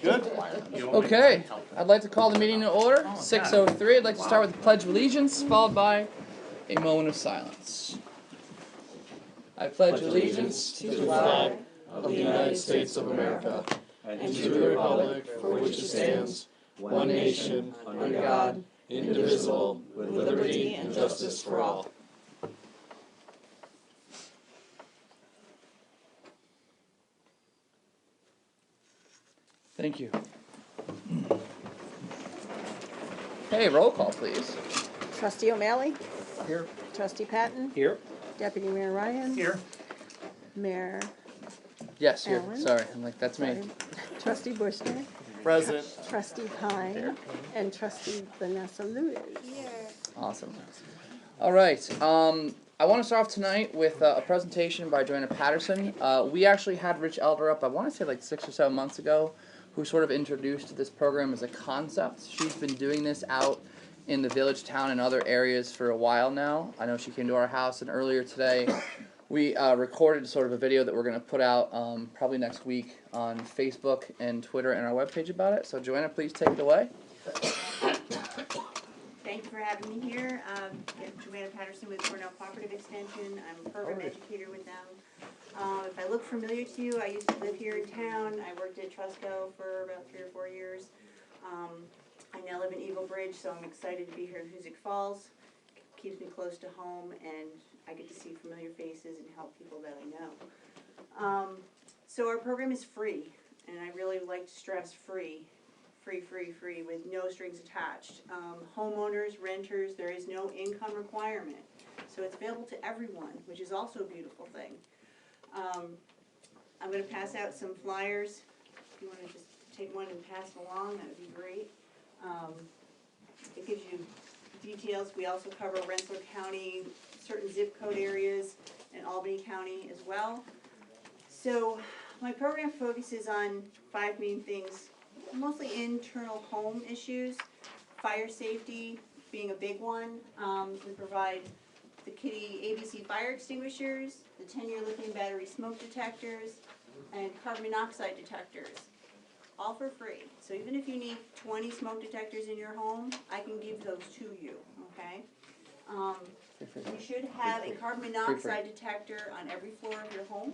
Good. Okay, I'd like to call the meeting to order. 6:03. I'd like to start with the Pledge of Allegiance, followed by a moment of silence. I pledge allegiance to the flag of the United States of America and to the republic for which it stands, one nation, under God, indivisible, with liberty and justice for all. Thank you. Hey, roll call, please. Trustee O'Malley? Here. Trustee Patton? Here. Deputy Mayor Ryan? Here. Mayor Yes, here. Allen? Sorry, I'm like, that's me. Sorry. Trustee Bushner? Present. Trustee Pine? And Trustee Vanessa Lewis? Awesome. All right. I want to start off tonight with a presentation by Joanna Patterson. We actually had Rich Elder up, I want to say like 6 or 7 months ago, who sort of introduced this program as a concept. She's been doing this out in the village, town, and other areas for a while now. I know she came to our house, and earlier today we recorded sort of a video that we're going to put out probably next week on Facebook and Twitter and our webpage about it. So Joanna, please take it away. Thank you for having me here. Joanna Patterson with Cornell Cooperative Extension. I'm a program educator with them. If I look familiar to you, I used to live here in town. I worked at Trusco for about 3 or 4 years. I now live in Eagle Bridge, so I'm excited to be here in Hoosick Falls. Keeps me close to home, and I get to see familiar faces and help people that I know. So our program is free, and I really like to stress free. Free, with no strings attached. Homeowners, renters, there is no income requirement. So it's available to everyone, which is also a beautiful thing. I'm going to pass out some flyers. If you want to just take one and pass it along, that would be great. It gives you details. We also cover Rensselaer County, certain zip code areas, and Albany County as well. So my program focuses on 5 main things. Mostly internal home issues, fire safety being a big one. We provide the Kitty ABC fire extinguishers, the 10-year lithium battery smoke detectors, and carbon monoxide detectors, all for free. So even if you need 20 smoke detectors in your home, I can give those to you, okay? You should have a carbon monoxide detector on every floor of your home.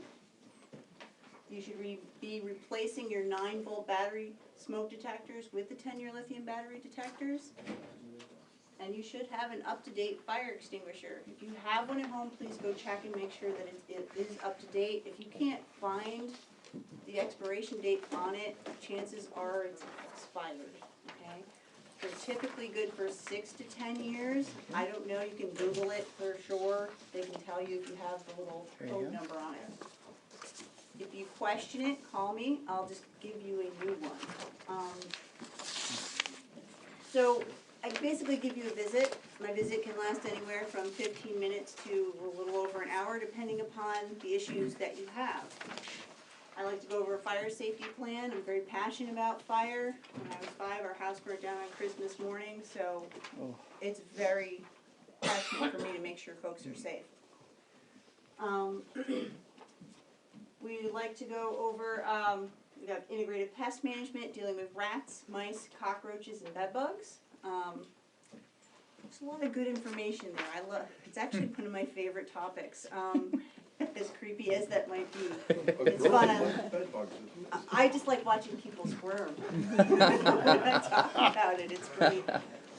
You should be replacing your 9-volt battery smoke detectors with the 10-year lithium battery detectors. And you should have an up-to-date fire extinguisher. If you have one at home, please go check and make sure that it is up to date. If you can't find the expiration date on it, chances are it's expired, okay? They're typically good for 6 to 10 years. I don't know, you can Google it for sure. They can tell you if you have the little code number on it. If you question it, call me. I'll just give you a new one. So I basically give you a visit. My visit can last anywhere from 15 minutes to a little over an hour, depending upon the issues that you have. I like to go over a fire safety plan. I'm very passionate about fire. When I was 5, our house burned down on Christmas morning, so it's very passionate for me to make sure folks are safe. We like to go over, we have integrated pest management, dealing with rats, mice, cockroaches, and bed bugs. There's a lot of good information there. It's actually one of my favorite topics. As creepy as that might be. It's fun. I just like watching people squirm when I talk about it. It's great.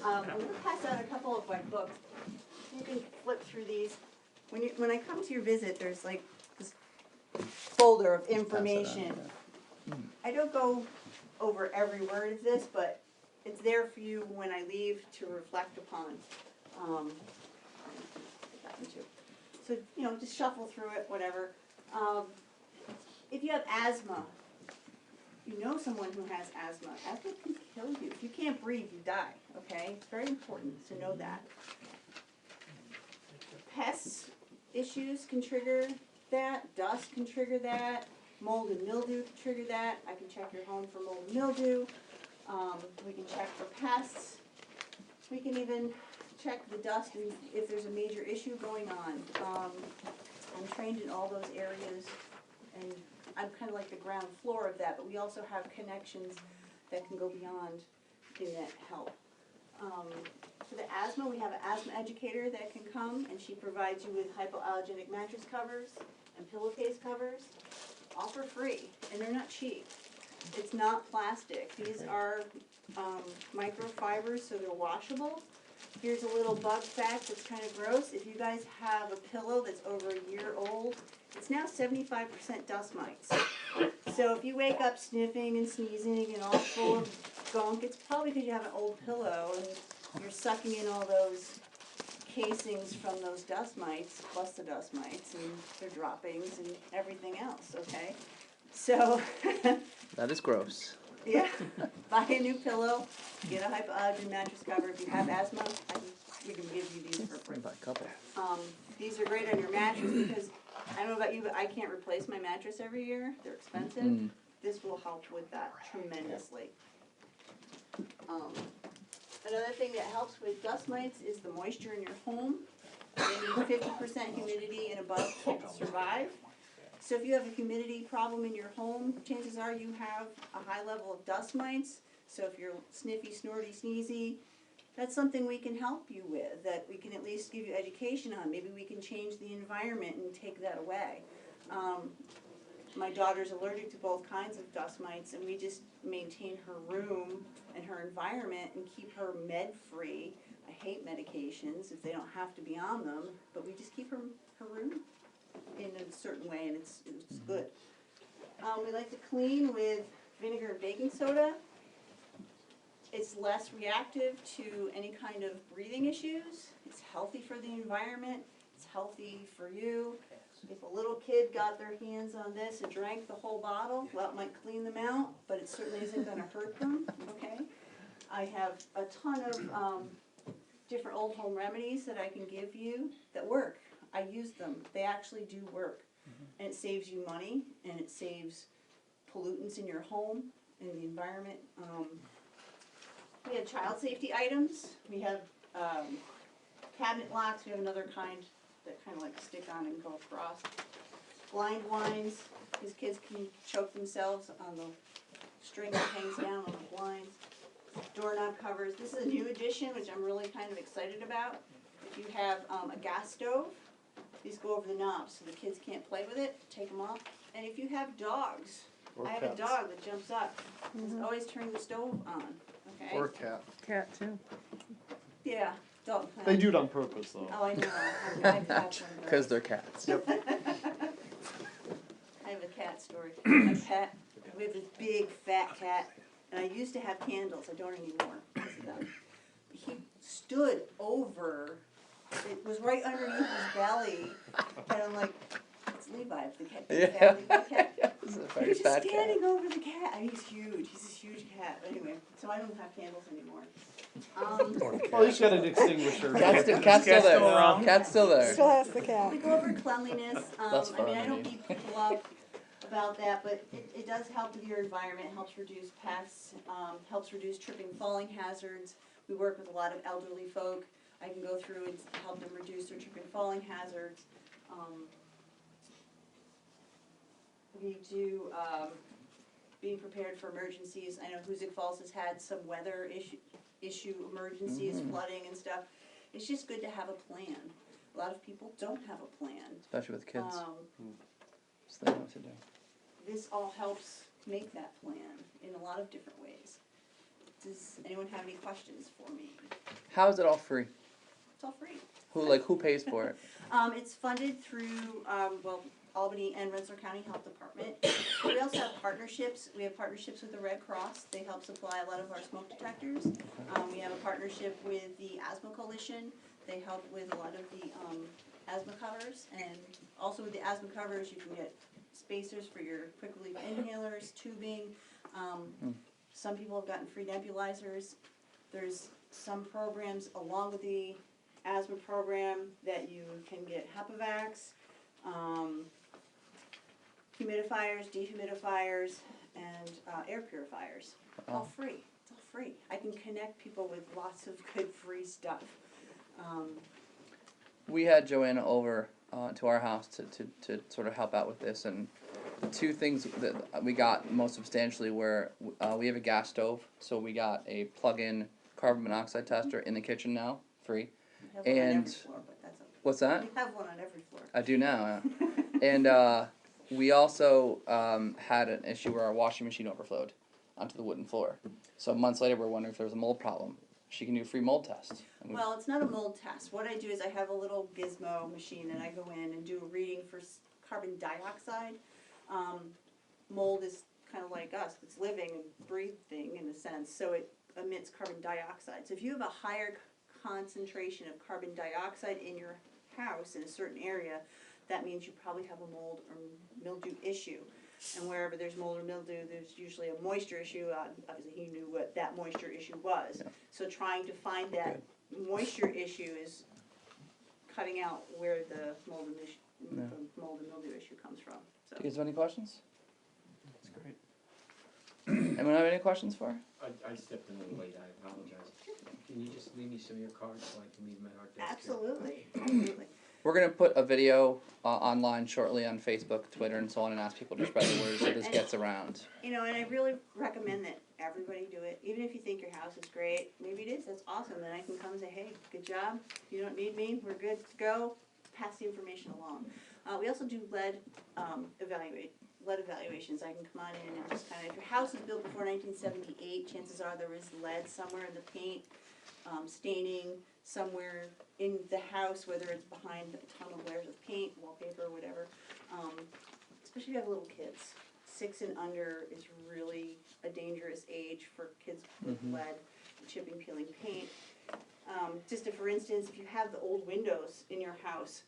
I'm going to pass out a couple of my books. You can flip through these. When I come to your visit, there's like this folder of information. I don't go over every word of this, but it's there for you when I leave to reflect upon. So, you know, just shuffle through it, whatever. If you have asthma, you know someone who has asthma. Asthma can kill you. If you can't breathe, you die, okay? It's very important to know that. Pest issues can trigger that. Dust can trigger that. Mold and mildew can trigger that. I can check your home for mold and mildew. We can check for pests. We can even check the dust and if there's a major issue going on. I'm trained in all those areas, and I'm kind of like the ground floor of that, but we also have connections that can go beyond in that help. For the asthma, we have an asthma educator that can come, and she provides you with hypoallergenic mattress covers and pillowcase covers, all for free, and they're not cheap. It's not plastic. These are microfibers, so they're washable. Here's a little bug fact that's kind of gross. If you guys have a pillow that's over a year old, it's now 75% dust mites. So if you wake up sniffing and sneezing and all full of gunk, it's probably because you have an old pillow and you're sucking in all those casings from those dust mites, plus the dust mites and their droppings and everything else, okay? So, That is gross. yeah, buy a new pillow, get a hypoallergen mattress cover. If you have asthma, we can give you these for free. Buy a couple. These are great on your mattress because, I don't know about you, but I can't replace my mattress every year. They're expensive. Mm. This will help with that tremendously. Another thing that helps with dust mites is the moisture in your home. They need 50% humidity and above to survive. So if you have a humidity problem in your home, chances are you have a high level of dust mites. So if you're sniffy, snorty, sneezy, that's something we can help you with, that we can at least give you education on. Maybe we can change the environment and take that away. My daughter's allergic to both kinds of dust mites, and we just maintain her room and her environment and keep her med-free. I hate medications if they don't have to be on them, but we just keep her room in a certain way, and it's good. We like to clean with vinegar and baking soda. It's less reactive to any kind of breathing issues. It's healthy for the environment. It's healthy for you. If a little kid got their hands on this and drank the whole bottle, well, it might clean them out, but it certainly isn't going to hurt them, okay? I have a ton of different old home remedies that I can give you that work. I use them. They actually do work. And it saves you money, and it saves pollutants in your home, in the environment. We have child safety items. We have cabinet locks. We have another kind that kind of like stick on and go across. Blind blinds, because kids can choke themselves on the string that hangs down on the blinds. Doorknob covers. This is a new addition, which I'm really kind of excited about. If you have a gas stove, these go over the knobs so the kids can't play with it. Take them off. And if you have dogs, I have a dog that jumps up. Just always turn the stove on. Okay? Or a cat. Cat too. Yeah, dog. They do it on purpose, though. Oh, I know. I've had one. Because they're cats. Yep. I have a cat story. My pet, we have this big fat cat, and I used to have candles. I don't anymore because of them. He stood over, it was right underneath his belly, and I'm like, it's Levi, the cat, big fat Levi cat. This is a very He's fat just cat. standing over the cat. I mean, he's huge. He's this huge cat. Anyway, so I don't have candles anymore. Oh, you just got an extinguisher. Cat's still there. around. Cat's still there. Still has the cat. We go over cleanliness. That's I mean, I fun, don't Annie. beat people up about that, but it does help with your environment, helps reduce pests, helps reduce tripping, falling hazards. We work with a lot of elderly folk. I can go through and help them reduce their tripping, falling hazards. We do being prepared for emergencies. I know Hoosick Falls has had some weather issue emergencies, flooding and stuff. It's just good to have a plan. A lot of people don't have a plan. Especially with kids. Um, So they know what to do. This all helps make that plan in a lot of different ways. Does anyone have any questions for me? How is it all free? It's all free. Who pays for it? It's funded through, Albany and Rensselaer County Health Department. We also have partnerships. We have partnerships with the Red Cross. They help supply a lot of our smoke detectors. We have a partnership with the Asthma Coalition. They help with a lot of the asthma covers. And also with the asthma covers, you can get spacers for your quick relief inhalers, tubing. Some people have gotten free nebulizers. There's some programs along with the asthma program that you can get HEPAVAX, humidifiers, dehumidifiers, and air purifiers. All free. It's all free. I can connect people with lots of good free stuff. We had Joanna over to our house to sort of help out with this, and two things that we got most substantially were we have a gas stove, so we got a plug-in carbon monoxide tester in the kitchen now, free. We have one on every And floor, but that's okay. what's that? We have one on every floor. I do now. And we also had an issue where our washing machine overflowed onto the wooden floor. So months later, we're wondering if there was a mold problem. She can do a free mold test. And Well, it's not a mold test. What I do is I have a little gizmo machine and I go in and do a reading for carbon dioxide. Mold is kind of like us. It's living and breathing in a sense, so it emits carbon dioxide. So if you have a higher concentration of carbon dioxide in your house in a certain area, that means you probably have a mold or mildew issue. And wherever there's mold or mildew, there's usually a moisture issue. Obviously, he knew what that moisture issue was. Yeah. So trying to find that moisture issue is cutting out where the mold and mildew issue comes from. So. do you guys have any questions? That's great. Anyone have any questions for her? I stepped in a little late, I apologize. Can you just leave me some of your cards so I can leave them at our desk here? Absolutely, absolutely. We're gonna put a video online shortly on Facebook, Twitter, and so on, and ask people to spread the word so this gets around. You know, and I really recommend that everybody do it. Even if you think your house is great, maybe it is, that's awesome. Then I can come and say, hey, good job. You don't need me. We're good to go. Pass the information along. We also do lead evaluations. I can come on in and just kind of, if your house was built before 1978, chances are there is lead somewhere in the paint, staining somewhere in the house, whether it's behind a ton of layers of paint, wallpaper, whatever. Especially if you have little kids. 6 and under is really a dangerous age for kids with lead, chipping, peeling paint. Just for instance, if you have the old windows in your house,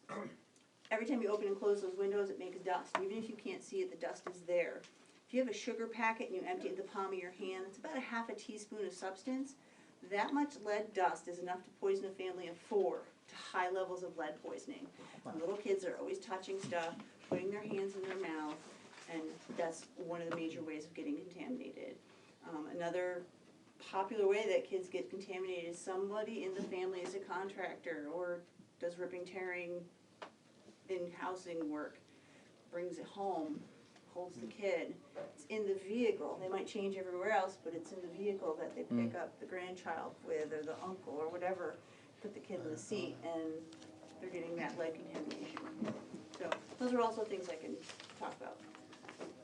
every time you open and close those windows, it makes dust. Even if you can't see it, the dust is there. If you have a sugar packet and you empty it in the palm of your hand, it's about a half a teaspoon of substance. That much lead dust is enough to poison a family of 4 to high levels of lead poisoning. And little kids are always touching stuff, putting their hands in their mouth, and that's one of the major ways of getting contaminated. Another popular way that kids get contaminated is somebody in the family is a contractor or does ripping, tearing in housing work, brings it home, holds the kid. It's in the vehicle. They might change everywhere else, but it's in the vehicle that they pick up the grandchild with or the uncle or whatever, put the kid in the seat, and they're getting that lead contamination. So those are also things I can talk about.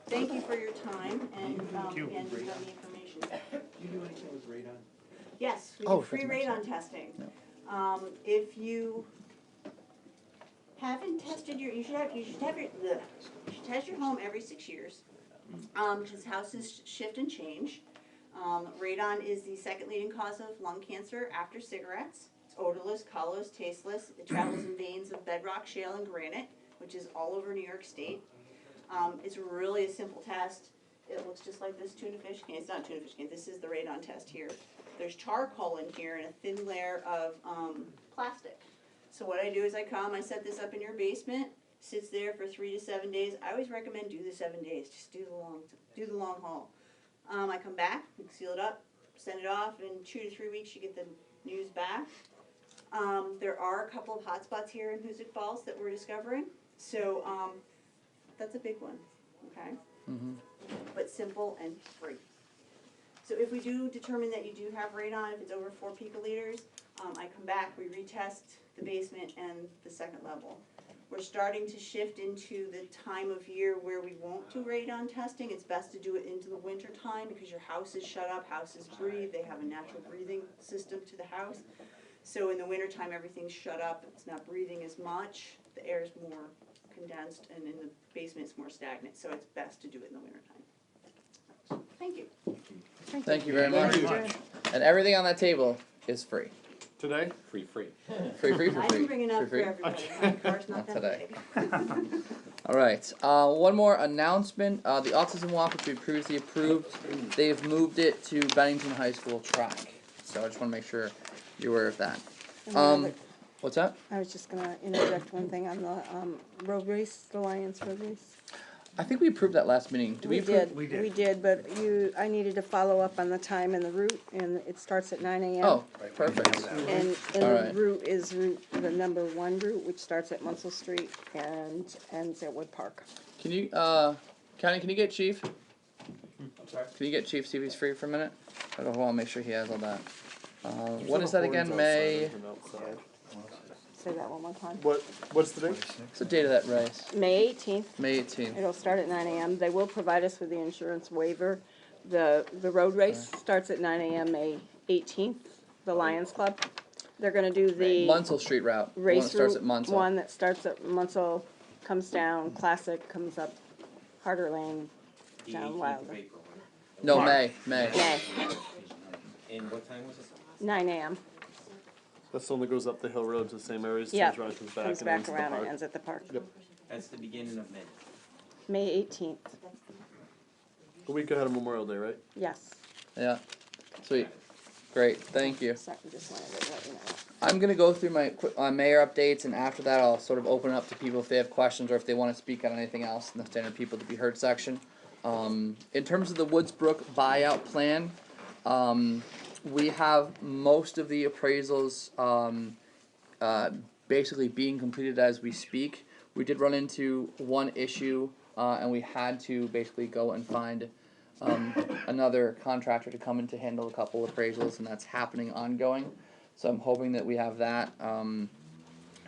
Thank you for your time, and again, you have the information. Do you do anything with radon? Yes, we Oh, do free forgot to mention radon testing. If you haven't tested you should test your home every 6 years. Because houses shift and change. Radon is the second leading cause of lung cancer after cigarettes. It's odorless, colorless, tasteless. It travels in veins of bedrock, shale, and granite, which is all over New York State. It's really a simple test. It looks just like this tuna fish can. It's not a tuna fish can. This is the radon test here. There's charcoal in here and a thin layer of plastic. So what I do is I set this up in your basement, sits there for 3 to 7 days. I always recommend do the 7 days. Just do the long haul. I come back, seal it up, send it off. In 2 to 3 weeks, you get the news back. There are a couple of hot spots here in Hoosick Falls that we're discovering. So that's a big one, okay? But simple and free. So if we do determine that you do have radon, if it's over 4 picoliters, I come back, we retest the basement and the second level. We're starting to shift into the time of year where we won't do radon testing. It's best to do it into the winter time because your house is shut up, houses breathe, they have a natural breathing system to the house. So in the winter time, everything's shut up, it's not breathing as much, the air is more condensed, and in the basement it's more stagnant, so it's best to do it in the winter time. Thank you. Thank you very much. And everything on that table is free. Today? Free. Free for I free. didn't bring enough for Free. everybody, my car's not Not that today. big. All right. One more announcement. The Autism Walk, which we previously approved, they've moved it to Bennington High School track. So I just want to make sure you're aware of that. What's that? I was just gonna interject one thing on the road race, the Lions road race. I think we approved that last meeting. Did we approve? We did, but I needed to follow up on the time and the route, and it starts at 9 a.m. Oh, perfect. And All the right. route is the number 1 route, which starts at Munsell Street and ends at Wood Park. Can you County, can you get Chief? I'm sorry? Can you get Chief, see if he's free for a minute? I want to make sure he has all that. What is that again, May? Say that one more time. What's the date? What's the date of that race? May 18th. May 18th. It'll start at 9 a.m. They will provide us with the insurance waiver. The road race starts at 9 a.m. May 18th, the Lions Club. They're gonna do the Munsell Street route. The one that race starts at route, Munsell. one that starts at Munsell, comes down, Classic, comes up Harder Lane, The down 18th of Wilder. April, right? No, May. May, And what time was it? 9 a.m. That's the one that goes up the hill road to the same areas, Yeah, turns around, comes back, comes and back ends at the around and park. ends at the park. Yep. That's the beginning of May. May 18th, A week ahead of Memorial Day, right? yes. Yeah. Sweet. Great. Thank you. Sorry, just wanted to let you know. I'm gonna go through my quick mayor updates, and after that, I'll sort of open it up to people if they have questions or if they want to speak on anything else in the standard people to be heard section. In terms of the Woodsbrook buyout plan, we have most of the appraisals basically being completed as we speak. We did run into one issue, and we had to basically go and find another contractor to come in to handle a couple appraisals, and that's happening ongoing. So I'm hoping that we have that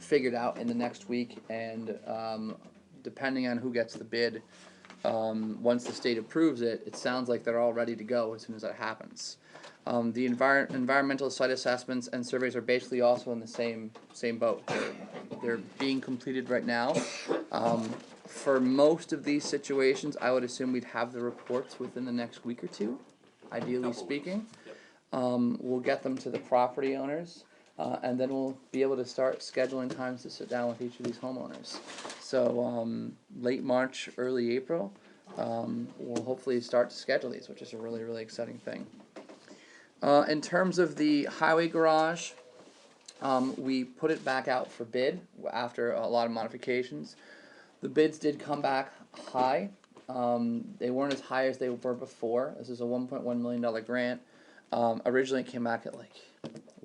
figured out in the next week, and depending on who gets the bid, once the state approves it, it sounds like they're all ready to go as soon as that happens. The environmental site assessments and surveys are basically also in the same boat. They're being completed right now. For most of these situations, I would assume we'd have the reports within the next week or two, ideally speaking. We'll get them to the property owners, and then we'll be able to start scheduling times to sit down with each of these homeowners. So late March, early April, we'll hopefully start to schedule these, which is a really, really exciting thing. In terms of the highway garage, we put it back out for bid after a lot of modifications. The bids did come back high. They weren't as high as they were before. This is a $1.1 million grant. Originally it came back at like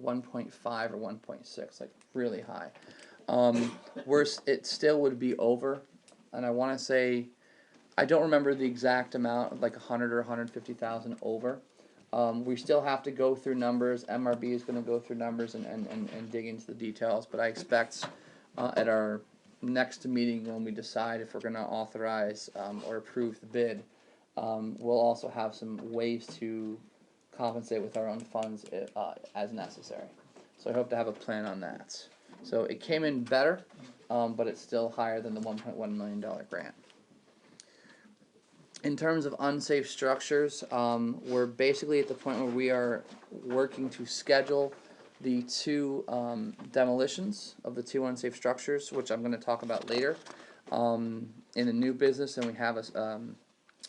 1.5 or 1.6, like really high. It still would be over, and I want to say, I don't remember the exact amount, like 100 or 150,000 over. We still have to go through numbers. MRB is going to go through numbers and dig into the details, but I expect at our next meeting when we decide if we're going to authorize or approve the bid, we'll also have some ways to compensate with our own funds as necessary. So I hope to have a plan on that. So it came in better, but it's still higher than the $1.1 million grant. In terms of unsafe structures, we're basically at the point where we are working to schedule the two demolitions of the two unsafe structures, which I'm going to talk about later. In the new business, and we have a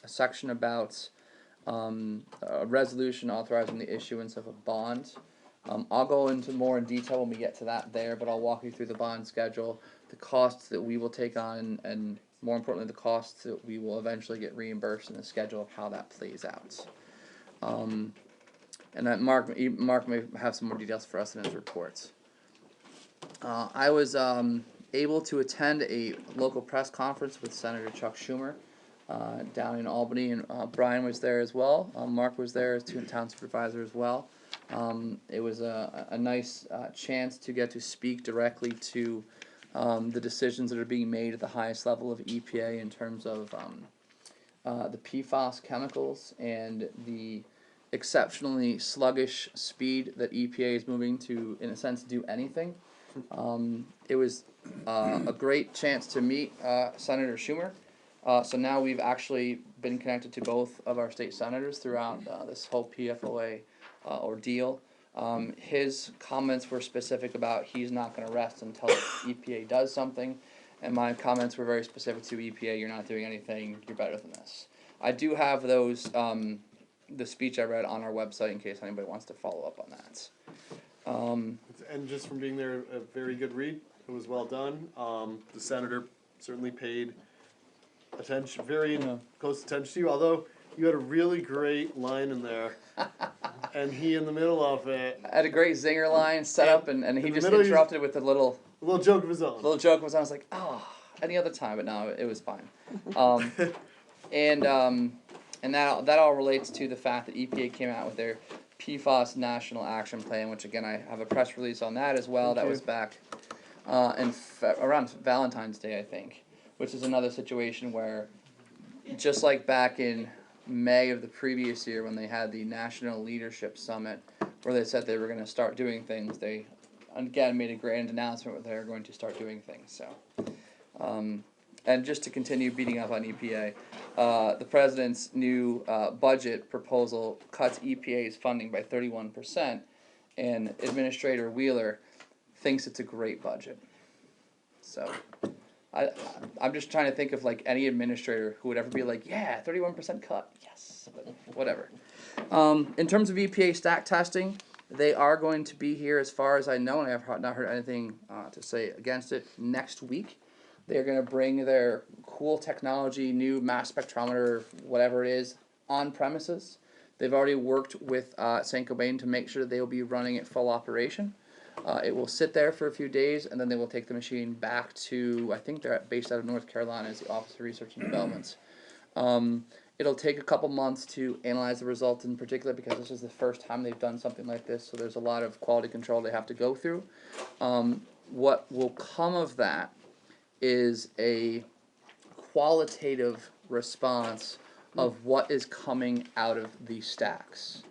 section about a resolution authorizing the issuance of a bond. I'll go into more in detail when we get to that there, but I'll walk you through the bond schedule, the costs that we will take on, and more importantly, the costs that we will eventually get reimbursed, and the schedule of how that plays out. And that Mark may have some more details for us in his reports. I was able to attend a local press conference with Senator Chuck Schumer down in Albany, and Brian was there as well. Mark was there as town supervisor as well. It was a nice chance to get to speak directly to the decisions that are being made at the highest level of EPA in terms of the PFAS chemicals and the exceptionally sluggish speed that EPA is moving to, in a sense, do anything. It was a great chance to meet Senator Schumer. So now we've actually been connected to both of our state senators throughout this whole PFOA ordeal. His comments were specific about he's not going to rest until EPA does something, and my comments were very specific to EPA. You're not doing anything. You're better than this. I do have those, the speech I read on our website in case anybody wants to follow up on that. And just from being there, a very good read. It was well done. The senator certainly paid attention, very close attention to you, although you had a really great line in there. And he in the middle of it. I had a great zinger line set up, and he just interrupted with a little joke of his own. Little joke was on. I was like, oh, any other time, but no, it was fine. and that all relates to the fact that EPA came out with their PFAS National Action Plan, which again I have a press release on that as well. That was back around Valentine's Day, I think, which is another situation where, just like back in May of the previous year when they had the National Leadership Summit, where they said they were going to start doing things, they again made a grand announcement that they were going to start doing things. So, and just to continue beating up on EPA, the president's new budget proposal cuts EPA's funding by 31%, and Administrator Wheeler thinks it's a great budget. So, I'm just trying to think of like any administrator who would ever be like, yeah, 31% cut, yes, but whatever. In terms of EPA stack testing, they are going to be here, as far as I know, and I have not heard anything to say against it, next week. They're going to bring their cool technology, new mass spectrometer, whatever it is, on premises. They've already worked with St. Cobain to make sure they will be running at full operation. It will sit there for a few days, and then they will take the machine back to, I think they're based out of North Carolina, as the Office of Research and Development. It'll take a couple months to analyze the results in particular, because this is the first time they've done something like this, so there's a lot of quality control they have to go through. What will come of that is a qualitative response of what is coming out of these stacks.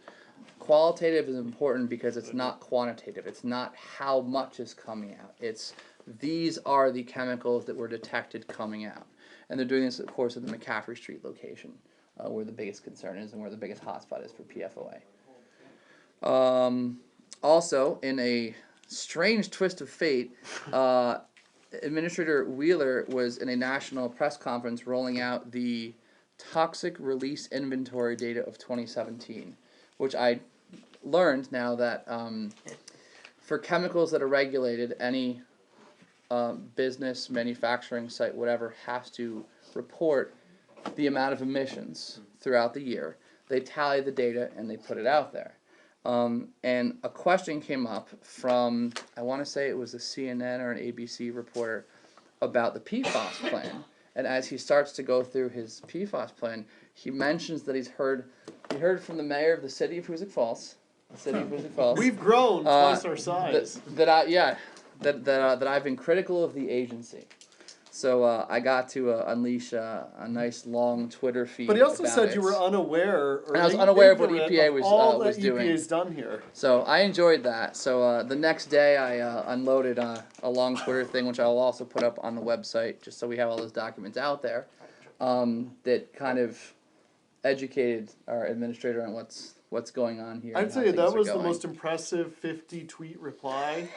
Qualitative is important because it's not quantitative. It's not how much is coming out. It's these are the chemicals that were detected coming out. And they're doing this, of course, at the McCaffrey Street location, where the biggest concern is and where the biggest hotspot is for PFOA. Also, in a strange twist of fate, Administrator Wheeler was in a national press conference rolling out the toxic release inventory data of 2017, which I learned now that for chemicals that are regulated, any business, manufacturing site, whatever, has to report the amount of emissions throughout the year. They tally the data and they put it out there. And a question came up from, I want to say it was a CNN or an ABC reporter, about the PFAS plan. And as he starts to go through his PFAS plan, he mentions that he heard from the mayor of the city of Hoosick Falls. The city of Hoosick Falls. We've grown twice our size. That I've been critical of the agency. So I got to unleash a nice long Twitter feed. But he also about said it. you were unaware, or And I was unaware of what ignorant EPA of was all was that doing. EPA's done here. So I enjoyed that. So the next day I unloaded a long Twitter thing, which I will also put up on the website, just so we have all those documents out there, that kind of educated our administrator on what's going on here. I'd say that was the most impressive 50-tweet reply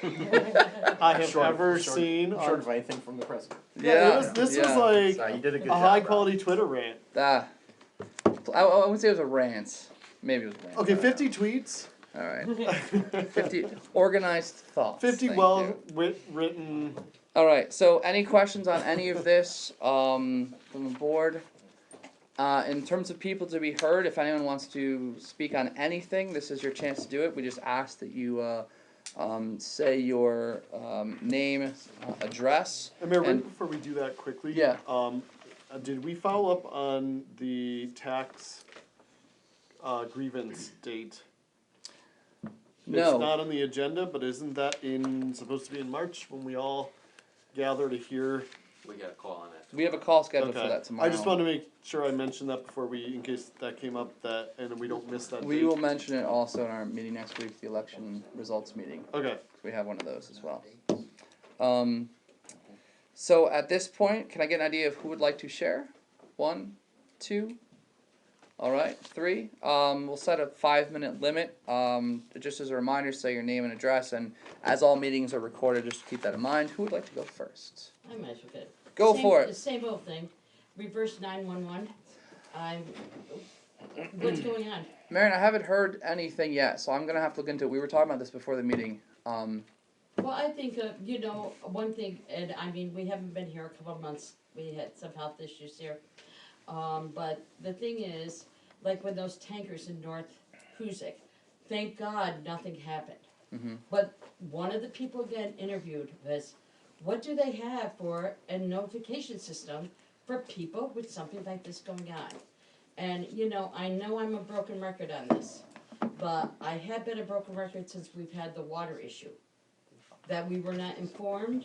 I have ever seen. Short of anything from the president. Yeah, this was like So you did a good a job, high-quality Twitter rant. I wouldn't say it was a rant. Maybe it was a rant. Okay, 50 tweets. All right. 50 organized thoughts. 50 well-written. All right. So, any questions on any of this from the board? In terms of people to be heard, if anyone wants to speak on anything, this is your chance to do it. We just ask that you say your name, address. And Mayor, right before we do that quickly, Yeah. Did we follow up on the tax grievance date? No. It's not on the agenda, but isn't that supposed to be in March when we all gather to hear? We got a call on that. We have a call scheduled for that tomorrow. I just want to make sure I mention that before in case that came up, and we don't miss that We date. will mention it also in our meeting next week, the election results meeting. Okay. We have one of those as well. So at this point, can I get an idea of who would like to share? 1, 2, all right, 3. We'll set a 5-minute limit. Just as a reminder, say your name and address, and as all meetings are recorded, just keep that in mind. Who would like to go first? I might as well get it. Go for it. Same old thing, reverse 911. What's going on? Marion, I haven't heard anything yet, so I'm gonna have to look into it. We were talking about this before the meeting. Well, I think, one thing, and I mean, we haven't been here a couple of months. We had some health issues here. But the thing is, like when those tankers in North Hoosick, thank God nothing happened. Mm-hmm. But one of the people again interviewed was, what do they have for a notification system for people with something like this going on. And, I know I'm a broken record on this, but I have been a broken record since we've had the water issue. That we were not informed,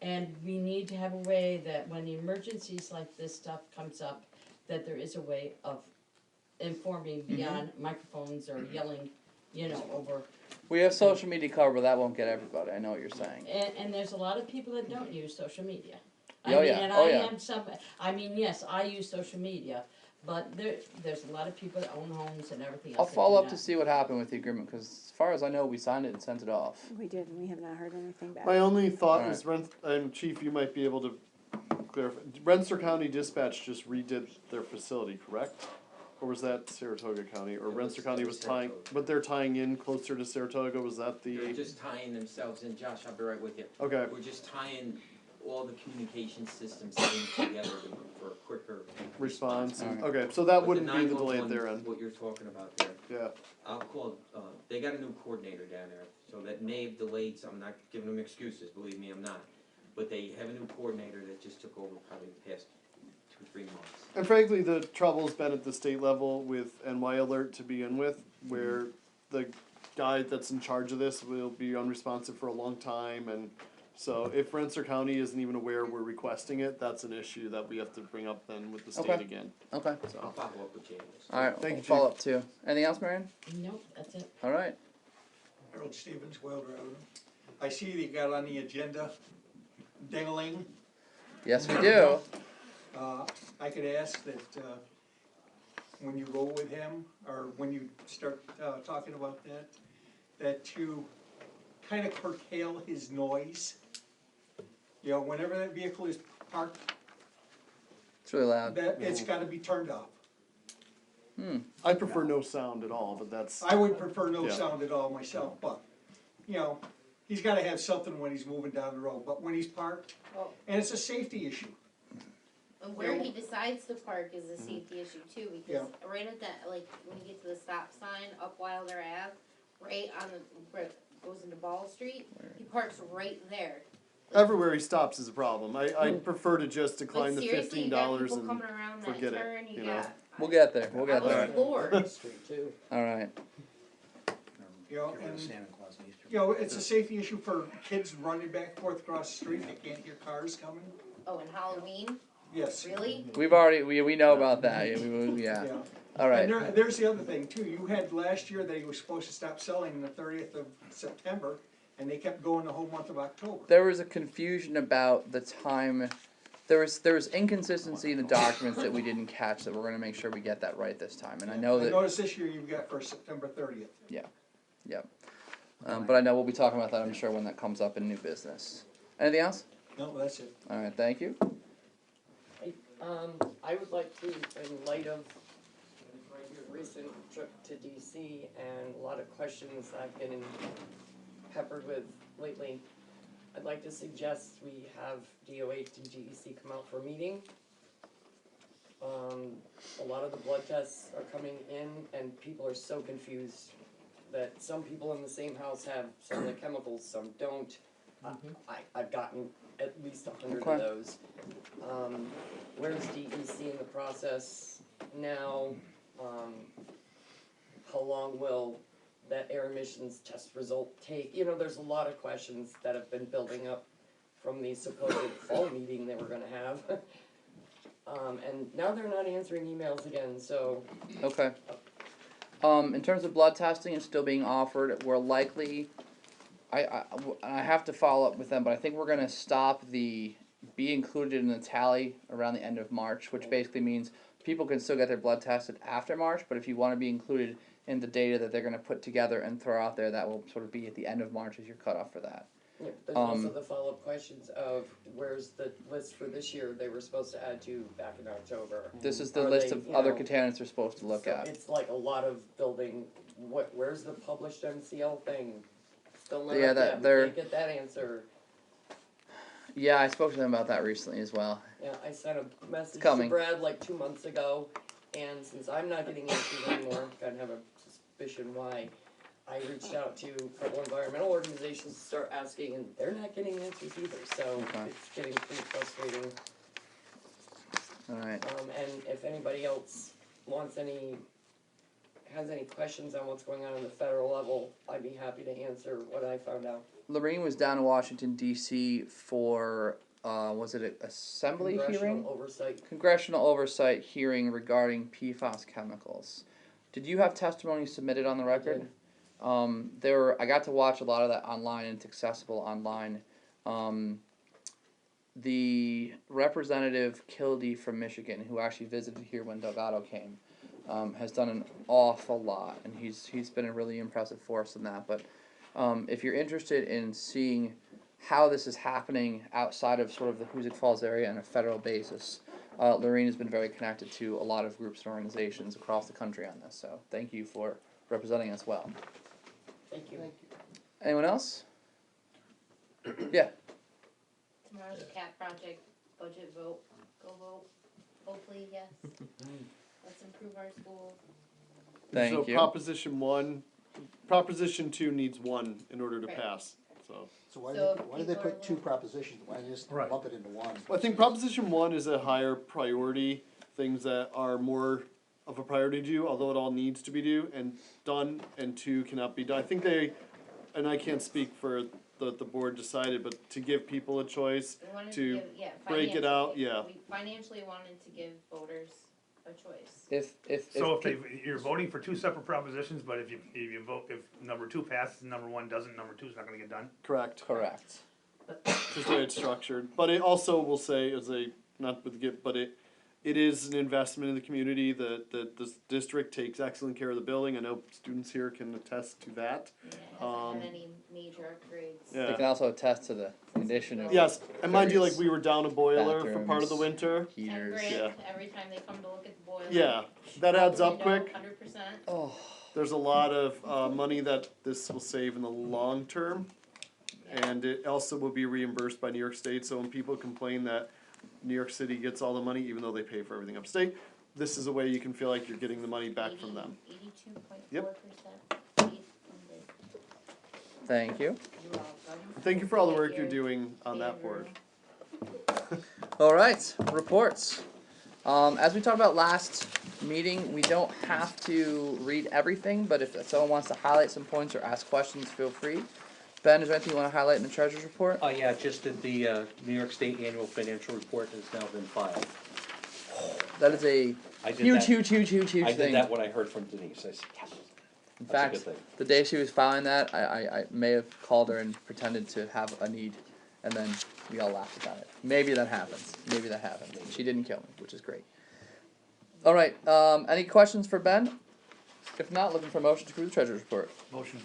and we need to have a way that when emergencies like this stuff comes up, that there is a way of informing beyond microphones or yelling, over. We have social media cover, but that won't get everybody. I know what you're saying. And there's a lot of people that don't use social media. Oh, yeah. And Oh, I yeah. am yes, I use social media, but there's a lot of people that own homes and everything else. I'll that follow do up to not. see what happened with the agreement, because as far as I know, we signed it and sent it off. We did, and we have not heard anything back. My only thought Alright. is and Chief, you might be able to clarify, Rensselaer County Dispatch just redid their facility, correct? Or was that Saratoga County, or It Rensselaer was- County it was was tying, Saratoga. but they're tying in closer to Saratoga, was that They're the, just tying themselves in, Josh, I'll be right with you. okay, We're just tying all the communication systems in together for a quicker response, Alright. okay, so that But wouldn't be the delay 911 at their end, What you're talking about there, yeah, I'll call, they got a new coordinator down there, so that may have delayed some, I'm not giving them excuses, believe me, I'm not. But they have a new coordinator that just took over probably the past 2-3 months. and frankly, the trouble's been at the state level with NY Alert to begin with, where the guy that's in charge of this will be unresponsive for a long time, and so if Rensselaer County isn't even aware we're requesting it, that's an issue that we have to bring up then with the state Okay. again, Okay. I'll so. follow up with James. Alright, Thank we'll you, follow up too. Anything else, Marion? Nope, that's it. Alright. Harold Stevens, Wilder Avenue. I see that you got on the agenda, ding-a-ling. Yes, we do. I could ask that, when you go with him, or when you start, talking about that, that you kind of curtail his noise. Whenever that vehicle is parked, It's really loud. that, it's gotta be turned off. I prefer no sound at all, but that's, I would prefer no Yeah. sound at all myself, but, he's gotta have something when he's moving down the road, but when he's parked, Well, and it's a safety issue. and where he decides to park is a safety issue too, because right at that, like, when you get to the stop sign up Wilder Ave, right on the, where it goes into Ball Street, he parks right there. everywhere he stops is a problem, I prefer to just decline the Like seriously, you got $15 people and coming around that forget it, turn, you you know? got. We'll get there. We'll I get was there. floored. Alright. And, it's a safety issue for kids running back and forth across the street, they can't hear cars coming. Oh, and Halloween, Yes. really? We've already, we know about that. Yeah. Yeah. And Alright. there's the other thing too, you had last year that he was supposed to stop selling on the 30th of September, and they kept going the whole month of October. There was a confusion about the time. There was inconsistency in the documents that we didn't catch, that we're gonna make sure we get that right this time. And I know I that, noticed this year you've got for September 30th. but I know we'll be talking about that, I'm sure, when that comes up in new business. Anything else? No, that's it. Alright, thank you. I would like to, in light of recent trip to DC and a lot of questions I've been peppered with lately, I'd like to suggest we have DOH and GEC come out for a meeting. A lot of the blood tests are coming in and people are so confused that some people in the same house have some of the chemicals, some don't. I've gotten at least 100 Okay. of those. Where's DEC in the process now? How long will that air emissions test result take? There's a lot of questions that have been building up from the supposed fall meeting they were gonna have. And now they're not answering emails again, so Okay. In terms of blood testing, it's still being offered. We're likely, I have to follow up with them, but I think we're gonna stop be included in the tally around the end of March, which basically means people can still get their blood tested after March, but if you wanna be included in the data that they're gonna put together and throw out there, that will sort of be at the end of March as your cutoff for that. yeah, there's also the follow-up questions of where's the list for this year they were supposed to add to back in October. This is the Are list they, of you other know, contaminants we're supposed to look So at. it's like a lot of building, where's the published MCL thing? Still not Yeah, up that yet, we they're- can't get that answer. Yeah, I spoke to them about that recently as well. Yeah, I sent a message to coming. Brad like 2 months ago, and since I'm not getting answers anymore, kind of have a suspicion why, I reached out to a couple environmental organizations to start asking, and they're not getting answers either, so Okay. it's getting pretty frustrating. Alright, And if anybody else has any questions on what's going on the federal level, I'd be happy to answer what I found out. Lorraine was down in Washington DC for, was it an assembly hearing? Congressional oversight hearing regarding PFAS chemicals. Did you have testimony submitted on the record? I got to watch a lot of that online, and it's accessible online. The representative Kildee from Michigan, who actually visited here when Delgado came, has done an awful lot, and he's been a really impressive force in that. But if you're interested in seeing how this is happening outside of sort of the Hoosick Falls area on a federal basis, Lorraine has been very connected to a lot of groups and organizations across the country on this. So thank you for representing us well. Thank you. Anyone else? Yeah. Tomorrow's CAT project budget vote. Go vote. Hopefully, yes. Let's improve our schools. Thank you. Proposition 2 needs 1 in order to Right. pass, so. So why So did they people put are 2 willing- propositions, why just lump it into one? Well, I think Proposition 1 is a higher priority, things that are more of a priority to do, although it all needs to be done, and 2 cannot be done. I think and I can't speak for the board decided, but to give people a choice, We wanted to to give, yeah, break it out, financially. yeah. We financially wanted to give voters a choice. So you're voting for 2 separate propositions, but if you vote, if number 2 passes and number 1 doesn't, number 2 is not gonna get done? Correct. Correct. Just the way it's structured, but it also will say it is an investment in the community. The district takes excellent care of the building. I know students here can attest to that. Yeah, it hasn't had any major upgrades. They Yeah. can also attest to the condition of Yes, and mind you, like various we were down a boiler for part of the bathrooms, winter. 10 heaters. grand Yeah. every time they come to look at the boiler. Yeah, that adds up quick. 100%. Oh, There's a lot of money that this will save in the long term, and it also will be reimbursed by New York State. So when people complain that New York City gets all the money, even though they pay for everything upstate, this is a way you can feel like you're getting the money back from them. 82.4%. thank you. Thank you for all the work you're doing on that board. All right, reports. As we talked about last meeting, we don't have to read everything, but if someone wants to highlight some points or ask questions, feel free. Ben, is there anything you want to highlight in the treasurer's report? Yeah, just that the New York State Annual Financial Report has now been filed. That is a I did huge, that- huge, huge, huge, huge I thing. did that when I heard from Denise. I said, yes. In That's a fact, good thing. the day she was filing that, I may have called her and pretended to have a need, and then we all laughed about it. Maybe that happens. Maybe that happens. She didn't kill me, which is great. All right. Any questions for Ben? If not, looking for a motion to approve the treasurer's report. Motion.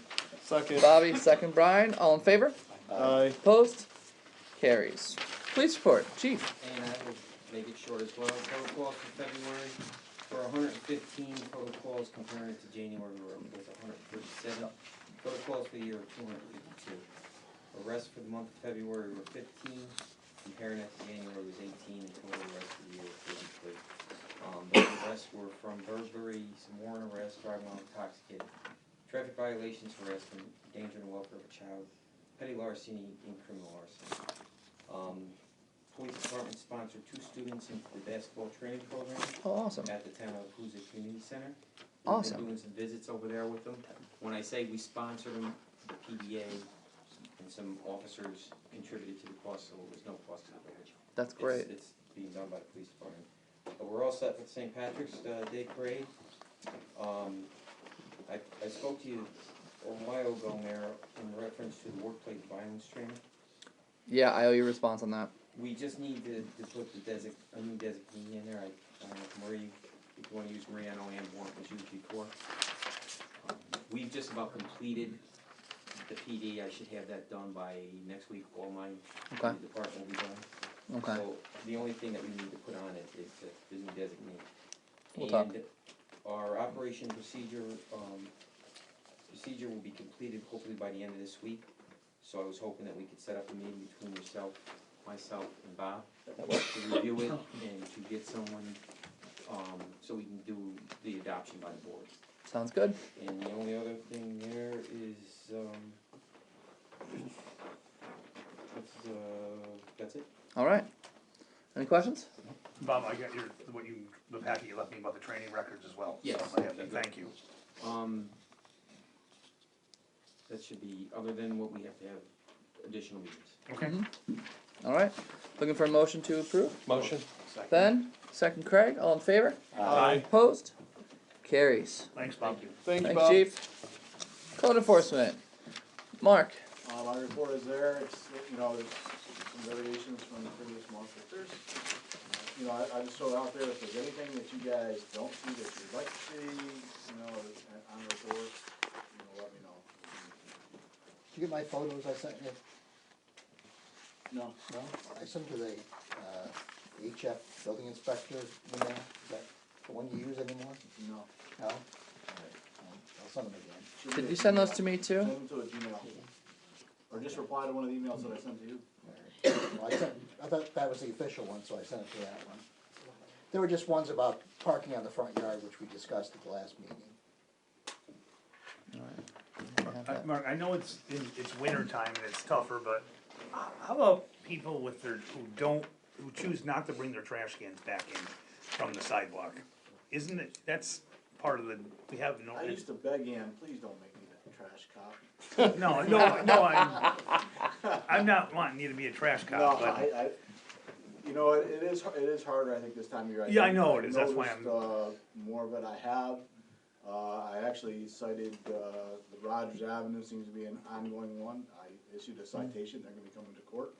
Second. Bobby, second. Brian, all in favor? Aye. Opposed? Carries. Police report, chief. And I will make it short as well. Total calls for February were 115 total calls comparing it to January where it was 137. Total calls for the year were 252. Arrests for the month of February were 15, comparing that to January was 18, and total arrests for the year were 43. Those arrests were from burglary, some warrant arrests, driving while intoxicated, traffic violations, harassment, danger and welfare of a child, petty larceny, and criminal arson. Police department sponsored 2 students into the basketball training program Oh, awesome. at the town of Hoosick Community Center. Awesome. We've been doing some visits over there with them. When I say we sponsored them, the PDA and some officers contributed to the cost, so it was no cost to the village. That's great. It's being done by the police department. But we're all set for the St. Patrick's Day Parade. I spoke to you a while ago, Mayor, in reference to the workplace violence training. Yeah, I owe you a response on that. We just need to put a new designee in there. I don't know if Marie, if you wanna use Marie, I know Ann Warren was used before. We've just about completed the PD. I should have that done by next week. All my Okay. department will be done. Okay. So the only thing that we need to put on it is the new designee. We'll talk. And our operation procedure will be completed hopefully by the end of this week. So I was hoping that we could set up a meeting between myself and Bob to review it and to get someone, so we can do the adoption by the board. Sounds good. And the only other thing there is, that's it. All right. Any questions? Bob, I got the packet you left me about the training records as well. Yes. So I have that. Thank you. That should be, other than what we have to have additional meetings. Okay. All right, looking for a motion to approve? Motion? Ben, second Craig, all in favor? Aye. Opposed? Carries. Thanks, Bob. Thank you, Thanks, Bob. chief. Code enforcement. Mark. My report is there, it's, there's some variations from the previous month, but there's, I just throw it out there, if there's anything that you guys don't see that you'd like to see, on the report, let me know. Did you get my photos I sent you? No. No? I sent to the, HF building inspector email, is that the one you use anymore? No. No? Alright, I'll send them again. Should Did be you a send those Gmail. to me too? Send them to a Gmail. Or just reply to one of the emails that I sent to you. Alright. Well, I thought that was the official one, so I sent it to that one. There were just ones about parking on the front yard, which we discussed at the last meeting. Mark, I know it's winter time and it's tougher, but how about people who choose not to bring their trash cans back in from the sidewalk? Isn't it, that's part of we have no. I used to beg Ann, please don't make me a trash cop. No, I'm not wanting you to be a trash cop, but. It is harder, I think, this time of year. Yeah, I know it is, that's why noticed, more of it I have. I actually cited, the Rogers Avenue seems to be an ongoing one. I issued a citation, they're gonna be coming to court.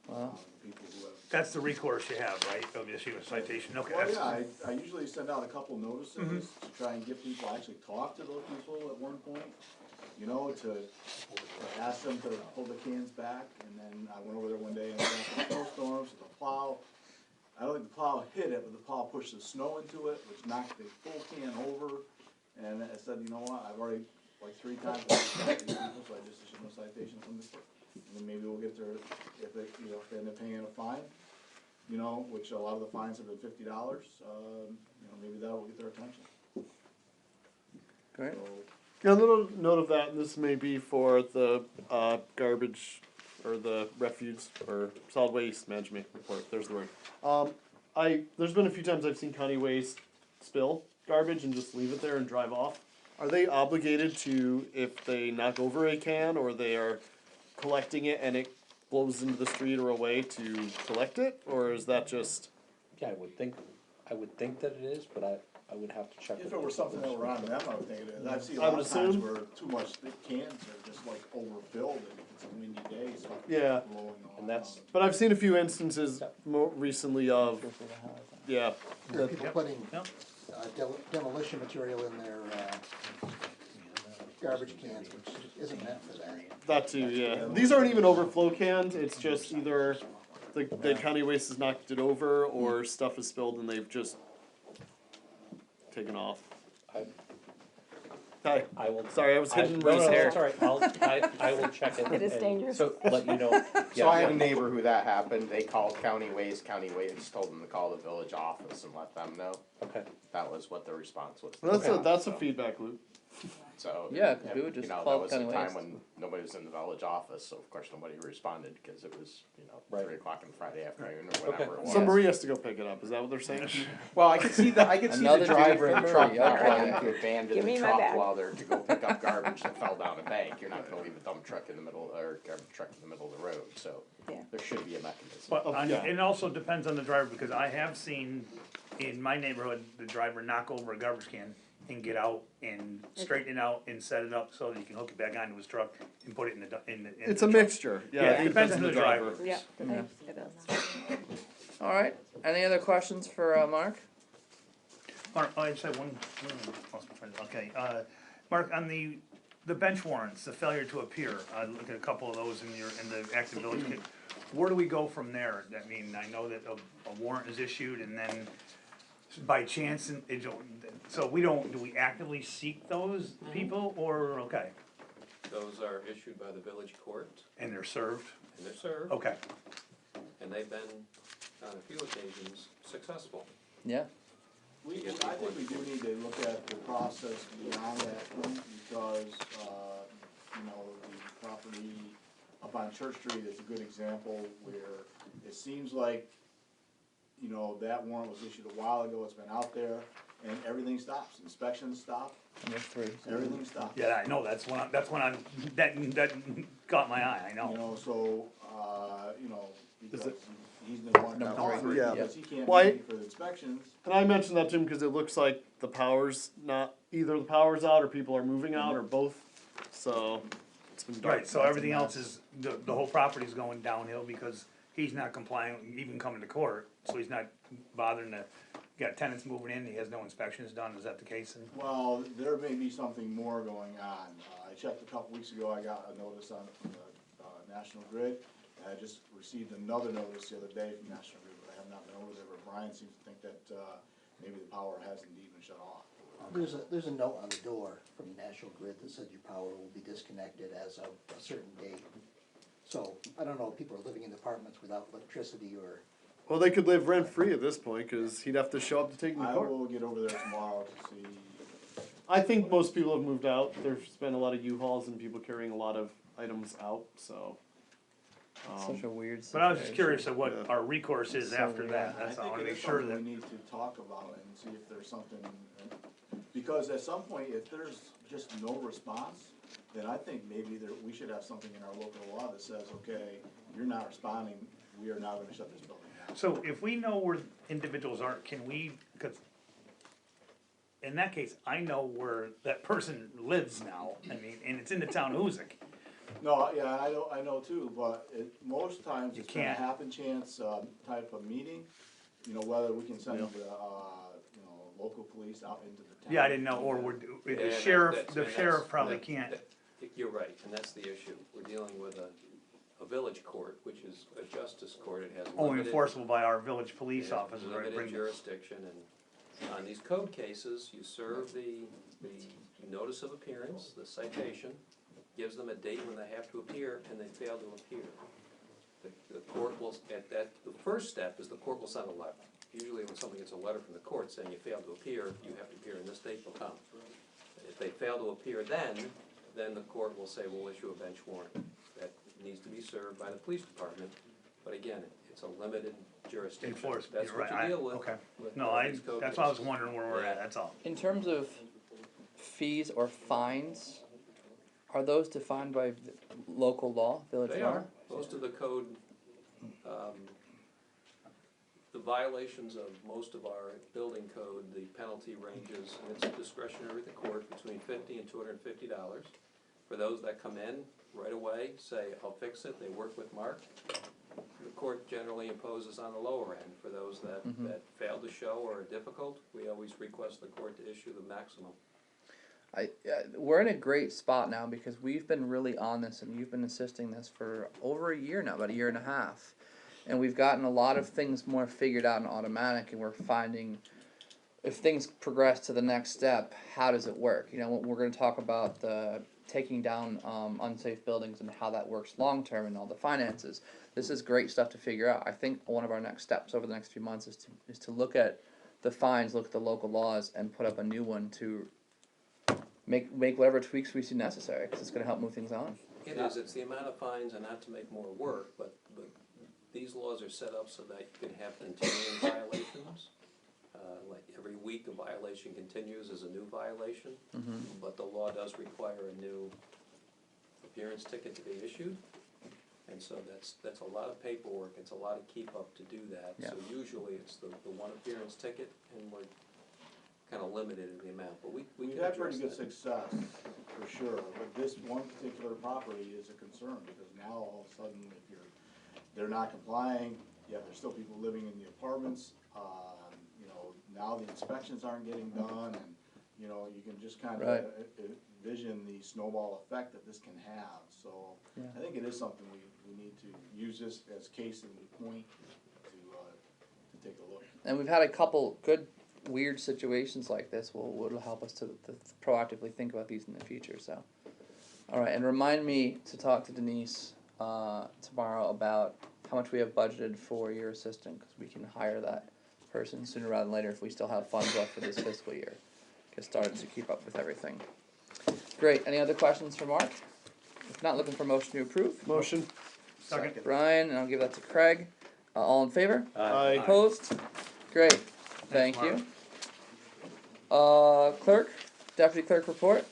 Wow. People who have. That's the recourse you have, right? Of issue a citation, okay. Well, That's- yeah, I usually send out a couple notices to try and get people, actually talk to those people at one point, to ask them to pull the cans back, and then I went over there one day and it was a snowstorm, so the plow, I don't think the plow hit it, but the plow pushed the snow into it, which knocked the full can over, and I said, you know what, I've already, like 3 times, cited these people, so I just issued no citation from the court. And then maybe we'll get their, if they end up paying a fine, which a lot of the fines have been $50, maybe that will get their attention. Great. So, A little note of that, and this may be for the garbage or the refuse or solid waste management report. There's the word. There's been a few times I've seen county waste spill garbage and just leave it there and drive off. Are they obligated to, if they knock over a can or they are collecting it and it blows into the street or away, to collect it, or is that just? Yeah, I would think that it is, but I would have to check. if it were something that were on them, I would think it is. I've seen a I lot would of times assume. where too much, the cans are just like overfilled, and if it's a windy day, so it's Yeah. blowing all And that's- around. But I've seen a few instances more recently of, yeah, There are people putting Yep. demolition material in their garbage cans, which isn't meant for that. that too, yeah. These aren't even overflow cans, it's just either the county waste has knocked it over or stuff is spilled and they've just taken off. Hi, I will. sorry, I was hitting Ruth's No, hair. it's all right, I will check it. It is and dangerous. So, let you know. So I had a neighbor who that happened, they called County Waste told them to call the village office and let them know. Okay. That was what the response was. Well, that's a feedback loop. So. Yeah, 'cause we would just that call was County a time Waste. when nobody was in the village office, so of course nobody responded, because it was, Right. 3 o'clock on Friday afternoon or whatever it was. So Marie has to go pick it up, is that what they're saying? Well, I could see the Another driver dude in the for truck Marie, not alright. wanting to abandon Give the me my truck bag. while they're to go pick up garbage that fell down a bank. You're not gonna leave a dump truck in the middle, or garbage truck in the middle of the road, so Yeah. there should be a mechanism. But yeah. it also depends on the driver, because I have seen in my neighborhood, the driver knock over a garbage can and get out and straighten it out and set it up so that he can hook it back onto his truck and put it in the It's a truck. mixture, yeah. Yeah, I it think depends that's on the driver. Yeah, it is. All right, any other questions for Mark? Mark, I just have one, lost my friend. Okay, Mark, on the bench warrants, the failure to appear, I look at a couple of those in the active village kit. Where do we go from there? I mean, I know that a warrant is issued and then by chance, so do we actively seek those people or, okay, Those are issued by the village court, and they're served? and they're served, Okay, and they've been, on a few occasions, successful. Yeah. I think we do need to look at the process beyond that point, because, the property up on Church Street is a good example where it seems like you know, that warrant was issued a while ago, it's been out there, and everything stops, inspections stop, Number 3. everything stops. Yeah, I know, that's when I'm, that caught my eye, I You know. know, so, you know, because it- he's the one that Number offered, three, it, yeah. because he can't Why- make it for the inspections. And I mentioned that to him because it looks like the power's not, either the power's out or people are moving out or both, so it's been dark. Right, so everything else is, the whole property's going downhill because he's not complying, even coming to court, so he's not bothering to, got tenants moving in, he has no inspections done, is that the case? And Well, there may be something more going on. I checked a couple weeks ago, I got a notice on it from the National Grid, and I just received another notice the other day from National Grid, but I have not been over there, but Brian seems to think that, maybe the power has indeed been shut off. There's a note on the door from National Grid that said your power will be disconnected as of a certain date. So, I don't know if people are living in apartments without electricity or, Well, they could live rent-free at this point, cause he'd have to show up to take them to I court. will get over there tomorrow to see. I think most people have moved out, there's been a lot of U-Hauls and people carrying a lot of items out, so. Such a weird situation. But I was just curious of what Yeah. our recourse is So after weird. that, I that's all, I think wanna it make is sure something that, we need to talk about it and see if there's something, because at some point, if there's just no response, then I think maybe we should have something in our local law that says, okay, you're not responding, we are now gonna shut this building down. so if we know where individuals are, can we, cause in that case, I know where that person lives now, I mean, and it's in the town of Hoosick. No, yeah, I know too, but most times You it's been a can't. happen chance, type of meeting, you know, whether we can send the, you know, local police out into the town. Yeah, I didn't know, or would, Yeah, the and sheriff, that's- the and sheriff that's- probably that- can't. that- You're right, and that's the issue. We're dealing with a village court, which is a justice court. It has Only limited. enforceable by our village police It has officers, right? limited Bring- jurisdiction, and on these code cases, you serve the notice of appearance, the citation, gives them a date when they have to appear, and they fail to appear. The court will, the first step is the court will send a letter. Usually when someone gets a letter from the court saying you failed to appear, you have to appear in this date, will come. If they fail to appear then the court will say, we'll issue a bench warrant. That needs to be served by the police department, but again, it's a limited jurisdiction. Enforced, That's you're what right, you deal with. okay. with No, all these code that's why I was cases. wondering where we're at, Yeah. that's all. In terms of fees or fines, are those defined by local law, village They law? are, most of the code, the violations of most of our building code, the penalty ranges, and it's discretionary with the court, between $50 and $250. For those that come in right away, say, I'll fix it, they work with Mark, the court generally imposes on the lower end. For those that fail to show or are difficult, we always request the court to issue the maximum. We're in a great spot now because we've been really on this and you've been assisting this for over a year now, about a year and a half. And we've gotten a lot of things more figured out and automatic, and we're finding if things progress to the next step, how does it work? You know, we're going to talk about the taking down unsafe buildings and how that works long term and all the finances. This is great stuff to figure out. I think one of our next steps over the next few months is to look at the fines, look at the local laws, and put up a new one to make whatever tweaks we see necessary, because it's going to help move things on. It is, it's the amount of fines and not to make more work, but these laws are set up so that you can have continuing violations. Like every week a violation continues as a new violation, but the law does require a new appearance ticket to be issued. And so that's a lot of paperwork, it's a lot of keep up to do that. Yeah. So usually it's the one appearance ticket, and we're kind of limited in the amount, but we We've can had address pretty good that. success, for sure, but this one particular property is a concern, because now all of a sudden, if they're not complying, yet there's still people living in the apartments, you know, now the inspections aren't getting done, and, you know, you can just kind of Right. envision the snowball effect that this can have, so Yeah. I think it is something we need to use this as case in point to take a look. And we've had a couple good weird situations like this will help us to proactively think about these in the future. So, all right, and remind me to talk to Denise tomorrow about how much we have budgeted for your assistant, because we can hire that person sooner rather than later if we still have funds left for this fiscal year. Get started to keep up with everything. Great. Any other questions for Mark? If not, looking for motion to approve. Motion. Second. Brian, and I'll give that to Craig. All in favor? Aye. Opposed? Great, thank Mark. you. Clerk, deputy clerk report,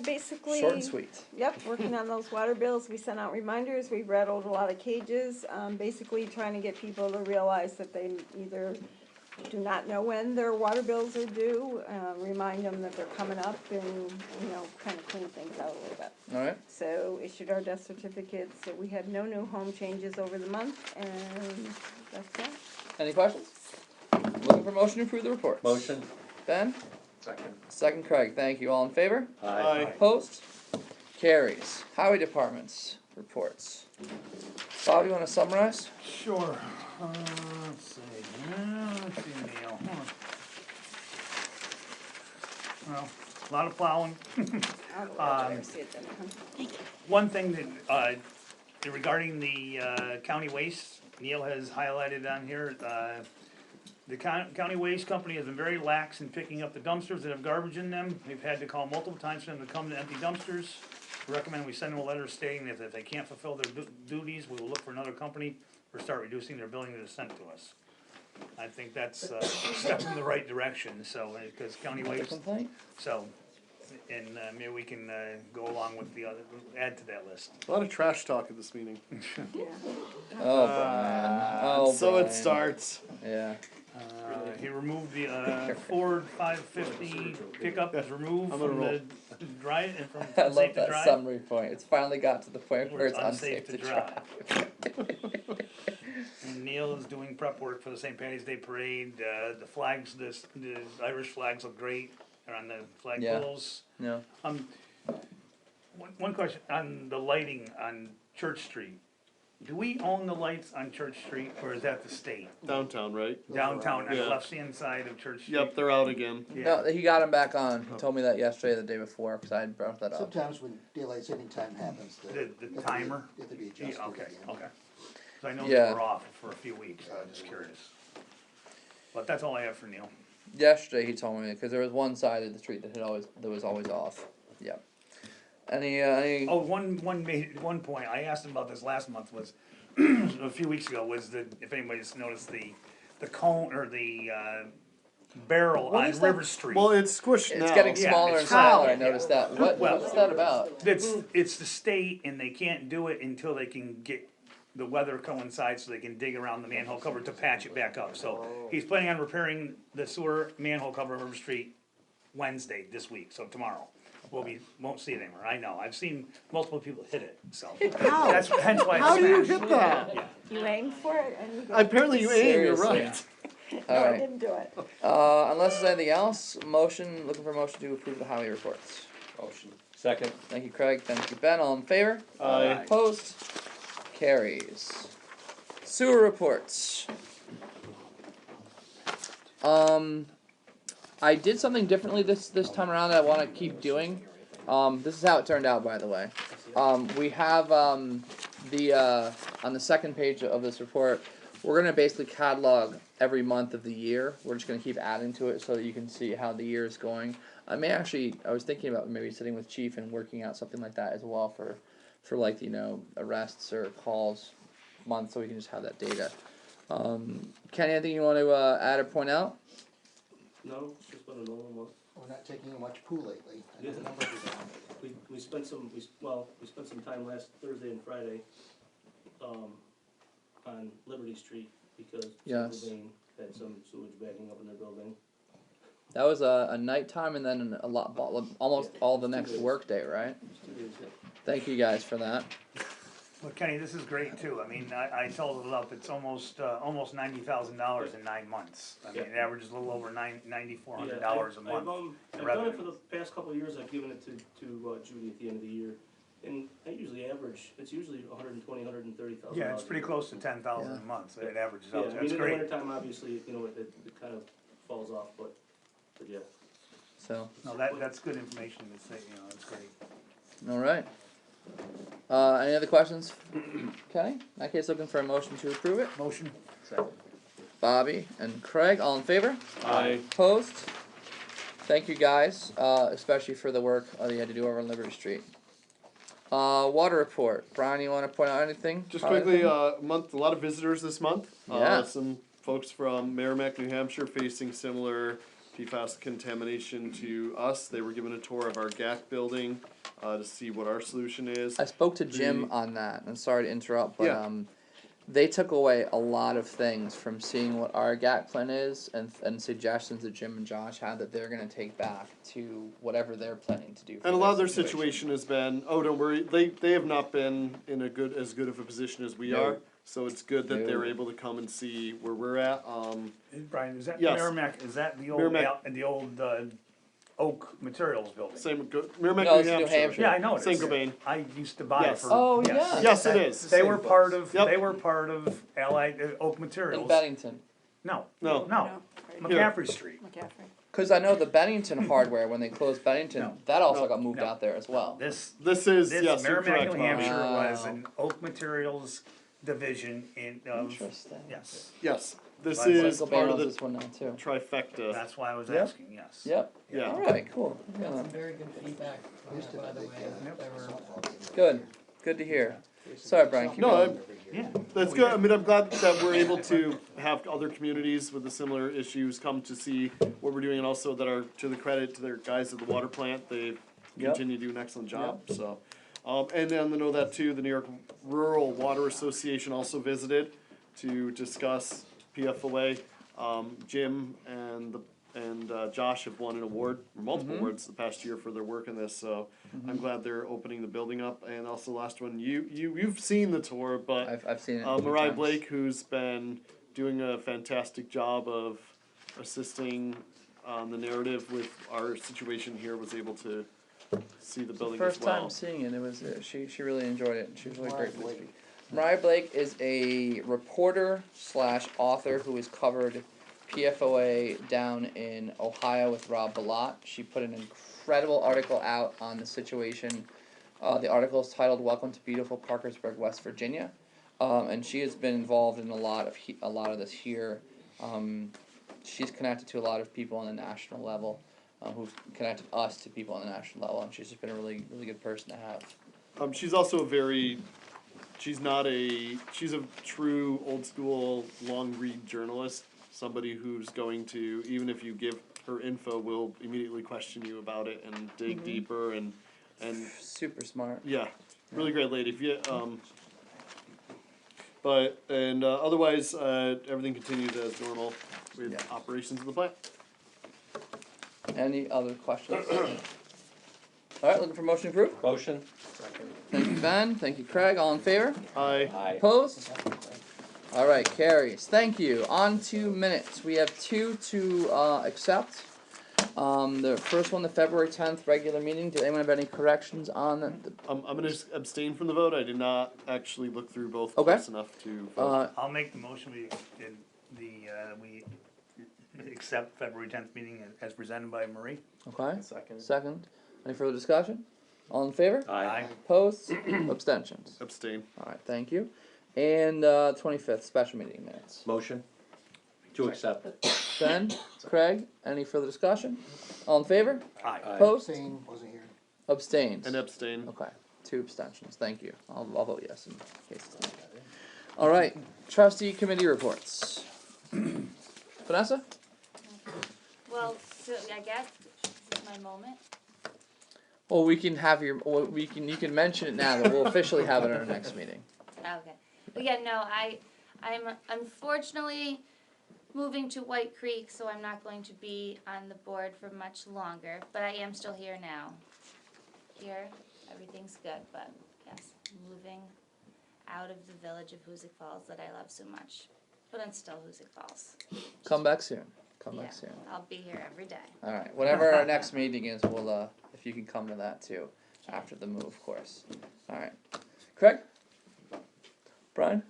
Basically. short and sweet. Yep, working on those water bills, we sent out reminders, we rattled a lot of cages, basically trying to get people to realize that they either do not know when their water bills are due, remind them that they're coming up and, kind of clean things out a little bit. Alright, So issued our death certificates, so we had no new home changes over the month, and that's that. any questions? Looking for motion to approve the reports. Motion. Ben? Second. Second Craig, thank you, all in favor? Aye. Opposed? Carries. Highway Department's reports. Bob, you wanna summarize? Sure. Let's see. Let's see, Neil. Well, a lot of plowing. See it then. One thing that, regarding the, county waste, Neil has highlighted on here, the county waste company has been very lax in picking up the dumpsters that have garbage in them. We've had to call multiple times for them to come to empty dumpsters. We recommend we send them a letter stating that if they can't fulfill their duties, we will look for another company or start reducing their billing that is sent to us. I think that's a step in the right direction, so, because county Another waste, complaint? so, and maybe we can go along with the other, add to that list. A lot of trash talk at this meeting. Oh, Brian. Oh, So Brian. it starts. Yeah. He removed the Ford 550 pickup is removed I'm gonna from roll. the drive and from I unsafe love to that drive. summary point. It's finally got to the point where it's unsafe to drive. And Neil is doing prep work for the St. Patty's Day parade. The flags, the Irish flags look great. They're on the flag Yeah. poles. Yeah. One question on the lighting on Church Street. Do we own the lights on Church Street, or is that the state? Downtown, right? Downtown, on the Yeah. left-hand side of Church Street? Yep, they're out again. Yeah. No, he got him back on. He told me that yesterday, the day before, because I had brought that up. Sometimes when daylight saving time happens, The timer? It to be adjusted Yeah, okay, again. okay. So I know Yeah. they were off for a few weeks, so I was just curious. But that's all I have for Neil. Yesterday he told me, because there was one side of the street that was always off. Yeah. Any? Oh, one point, I asked him about this last month, was, a few weeks ago, was if anybody's noticed the cone, or the, barrel What on is that? River Street. Well, it's squished now. It's getting Yeah, smaller and it's smaller. how? I noticed that. What's that about? It's the state, and they can't do it until they can get the weather coincides, so they can dig around the manhole cover to patch it back up. So he's planning on repairing the sewer manhole cover on River Street Wednesday this week, so tomorrow. Won't see it anymore, I know, I've seen multiple people hit it, so. That's hence why it's How do you smashed. hit that? Yeah. You aimed for it and you go. Apparently you aim, you're Seriously. right. No, I Alright. didn't do it. Unless there's anything else, looking for a motion to approve the highway reports. Motion. Second. Thank you, Craig. Thank you, Ben. All in favor? Aye. Opposed? Carries. Sewer reports. I did something differently this time around that I want to keep doing. This is how it turned out, by the way. We have on the second page of this report, we're gonna basically catalog every month of the year. We're just gonna keep adding to it so that you can see how the year is going. I was thinking about maybe sitting with Chief and working out something like that as well for like, arrests or calls month, so we can just have that data. Kenny, anything you want to add or point out? No, it's just been a normal month. We're not taking much pool lately. I know the numbers are down. We spent some time last Thursday and Friday, on Liberty Street because Yes. Silvervane had some sewage backing up in their building. That was a nighttime and then almost all the next workday, right? It's 2 days, yeah. Thank you guys for that. Well, Kenny, this is great too, I mean, I told it up, it's almost $90,000 in 9 months. I mean, it averages a little over $9,400 a month. I've in done it for revenue. the past couple of years. I've given it to Judy at the end of the year, and I usually average. It's usually $120,000-$130,000. Yeah, it's pretty close to 10,000 a month, so it averages Yeah, out, I mean, that's in great. the wintertime, obviously, it kind of falls off, but yeah. So, No, that's good information to say, it's great. all right. Any other questions? Kenny? In that case, looking for a motion to approve it. Motion? Bobby and Craig, all in favor? Aye. Opposed? Thank you guys, especially for the work that you had to do over on Liberty Street. Water report. Brian, you wanna point out anything? Just Highlight quickly, anything? a lot of visitors this month. Yeah. Some folks from Merrimack, New Hampshire, facing similar PFAS contamination to us. They were given a tour of our GAC building to see what our solution is. I spoke to Jim The- on that, and sorry to interrupt, but Yeah. they took away a lot of things from seeing what our GAC plan is and suggestions that Jim and Josh had that they're gonna take back to whatever they're planning to do. for And a lot of their situation has been, oh, don't worry, they have not been in as good of a position as we No. are. So it's good that they're No. able to come and see where we're at. Brian, is that Yes. Merrimack, is that the old, Merrimack. the old, Oak Materials building? Same, Merrimack, No, New it's New Hampshire. Hampshire. Yeah, I know it Saint is. Gobain. I used to buy it Yes. for. Oh, yeah. Yes, it is. They were part of, Yep. they were part of Allied, Oak In Materials. Bennington. No, No. no, Right. McCaffrey Street. McCaffrey. Cause I know the Bennington hardware, when they closed Bennington, No. that also No. got moved No. out there as well. This, This is, this yes, you're Merrimack, correct, New Bob. Hampshire was Wow. an Oak Materials division of, Interesting. yes. Yes, this But is Saint part Gobain of owns the this one now too. trifecta. That's why I was Yep. asking, yes. Yep. Yeah. Alright, cool. Got some very good feedback on that, by the way. They were Good. Good to hear. Sorry, Brian, keep No, going. Yeah. That's good. I mean, I'm glad that we're able to have other communities with the similar issues come to see what we're doing, and also that are, to the credit to their guys at the water plant, they Yep. continue to do an excellent job, so. And then to know that too, the New York Rural Water Association also visited to discuss PFOA. Jim and Josh have won an award, or multiple awards the past year for their work in this, so I'm glad they're opening the building up. And also last one, you've seen the tour, but I've seen it. a few Mariah times. Blake, who's been doing a fantastic job of assisting on the narrative with our situation here, was able to see the building as First well. time seeing it, it was she really enjoyed it. She was really Mariah great. Blake. Mariah Blake is a reporter / author who has covered PFOA down in Ohio with Rob Balot. She put an incredible article out on the situation. The article is titled "Welcome to Beautiful Parkersburg, West Virginia," and she has been involved in a lot of this here. She's connected to a lot of people on the national level. Who've connected us to people on the national level, and she's just been a really, really good person to have. She's also she's a true old school long read journalist, somebody who's going to, even if you give her info, will immediately question you about it and dig deeper and Super smart. yeah, really great lady. If you, otherwise, everything continues as normal with operations of the plant. Any other questions? Alright, looking for motion to approve? Motion? Thank you, Ben. Thank you, Craig. All in favor? Aye. Aye. Opposed? Alright, carries. Thank you. On to minutes. We have two to accept. The first one, the February 10th regular meeting. Did anyone have any corrections on the I'm gonna abstain from the vote. I did not actually look through both Okay. close enough to vote. I'll make the motion, we accept February 10th meeting as presented by Marie. Okay. Second. Second. Any further discussion? All in favor? Aye. Opposed? Abstentions. Abstain. Alright, thank you. And 25th, special meeting minutes. Motion? To accept. Ben, Craig, any further discussion? All in favor? Aye. Opposed? Same, wasn't here. Abstained. And abstain. Okay, 2 abstentions, thank you. I'll vote yes in case it's not. Alright, trustee committee reports. Vanessa? Well, so I guess this is my moment. Well, we can have you can mention it now, but we'll officially have it at our next meeting. Okay. But yeah, no, I'm unfortunately moving to White Creek, so I'm not going to be on the board for much longer, but I am still here now. Here, everything's good, but yes, moving out of the village of Hoosick Falls that I love so much. But I'm still Hoosick Falls. Come back soon. Come Yeah, back soon. I'll be here every day. Alright, whatever our next meeting is, we'll if you can come to that too, after the move, of course. Alright. Craig? Brian?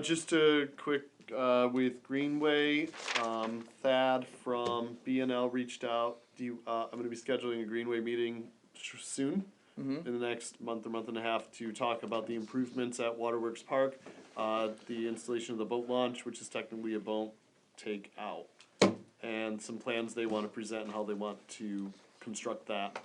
Just a quick, with Greenway, Thad from BNL reached out. I'm gonna be scheduling a Greenway meeting soon, in the next month or month and a half, to talk about the improvements at Waterworks Park, the installation of the boat launch, which is technically a boat take out, and some plans they wanna present and how they want to construct that.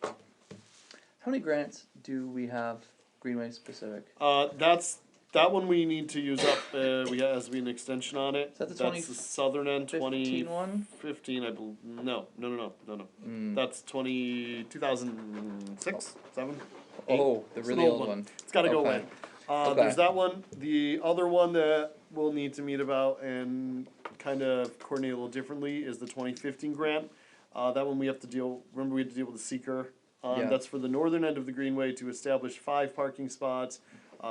How many grants do we have Greenway specific? That one we need to use up, we has to be an extension on it. Is that the That's the southern end, 2015 one? 2015, I believe, no. Mm. That's 2006, 7? Oh, the It's an really old one. It's gotta go Okay. away. Okay. There's that one, the other one that we'll need to meet about and kind of coordinate a little differently is the 2015 grant. That one we have to remember we had to deal with the seeker. Yeah. That's for the northern end of the Greenway to establish 5 parking spots,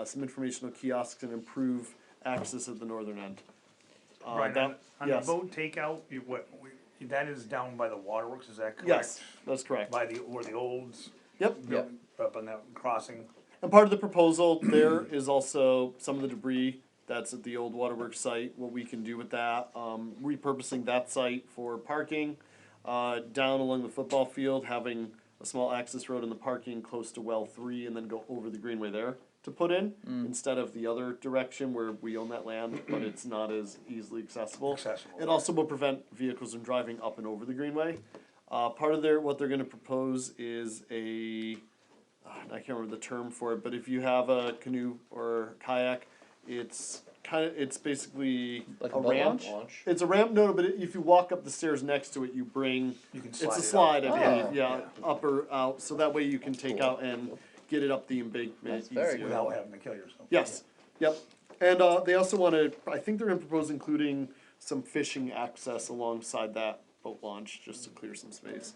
some informational kiosks, and improve access at the northern end. Right, on yes. the boat takeout, that is down by the waterworks, is that correct? Yes, that's correct. By where the olds. Yep. Up on that crossing. And part of the proposal there is also some of the debris that's at the old waterworks site, what we can do with that, repurposing that site for parking, down along the football field, having a small access road in the parking close to well 3 and then go over the Greenway there to put in, instead of the other direction where we own that land, but it's not as easily accessible. It also will prevent vehicles from driving up and over the Greenway. Part of what they're gonna propose is I can't remember the term for it, but if you have a canoe or kayak, it's basically Like a a boat ramp. launch? It's a ramp, no, but if you walk up the stairs next to it, you can it's a slide, I believe, up or out, so that way you can take out and get it up the embankment easier. Without having to kill yourself. Yes, yep. And they also wanna, I think they're gonna propose including some fishing access alongside that boat launch, just to clear some space,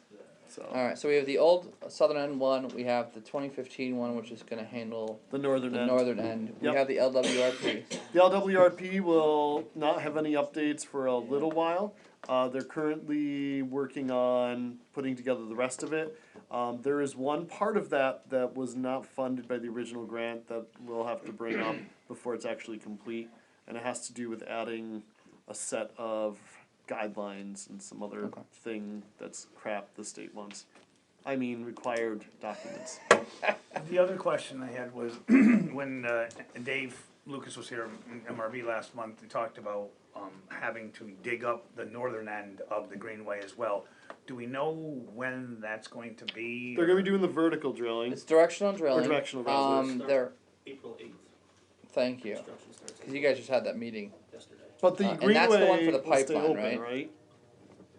so. Alright, so we have the old southern end one, we have the 2015 one, which is gonna handle The northern end. northern end. We Yep. have the LWRP. The LWRP will not have any updates for a little while. They're currently working on putting together the rest of it. There is one part of that that was not funded by the original grant that we'll have to bring up before it's actually complete. And it has to do with adding a set of guidelines and some other thing that's crap the state wants. I mean, required documents. The other question I had was, when Dave Lucas was here in MRB last month, he talked about having to dig up the northern end of the Greenway as well. Do we know when that's going to be? They're gonna be doing the vertical drilling. It's directional drilling. Or directional drilling. They're, April 8th. thank you, Construction starts cause you guys just had that meeting. yesterday. But the And that's the one Greenway for the will stay pipeline, open, right?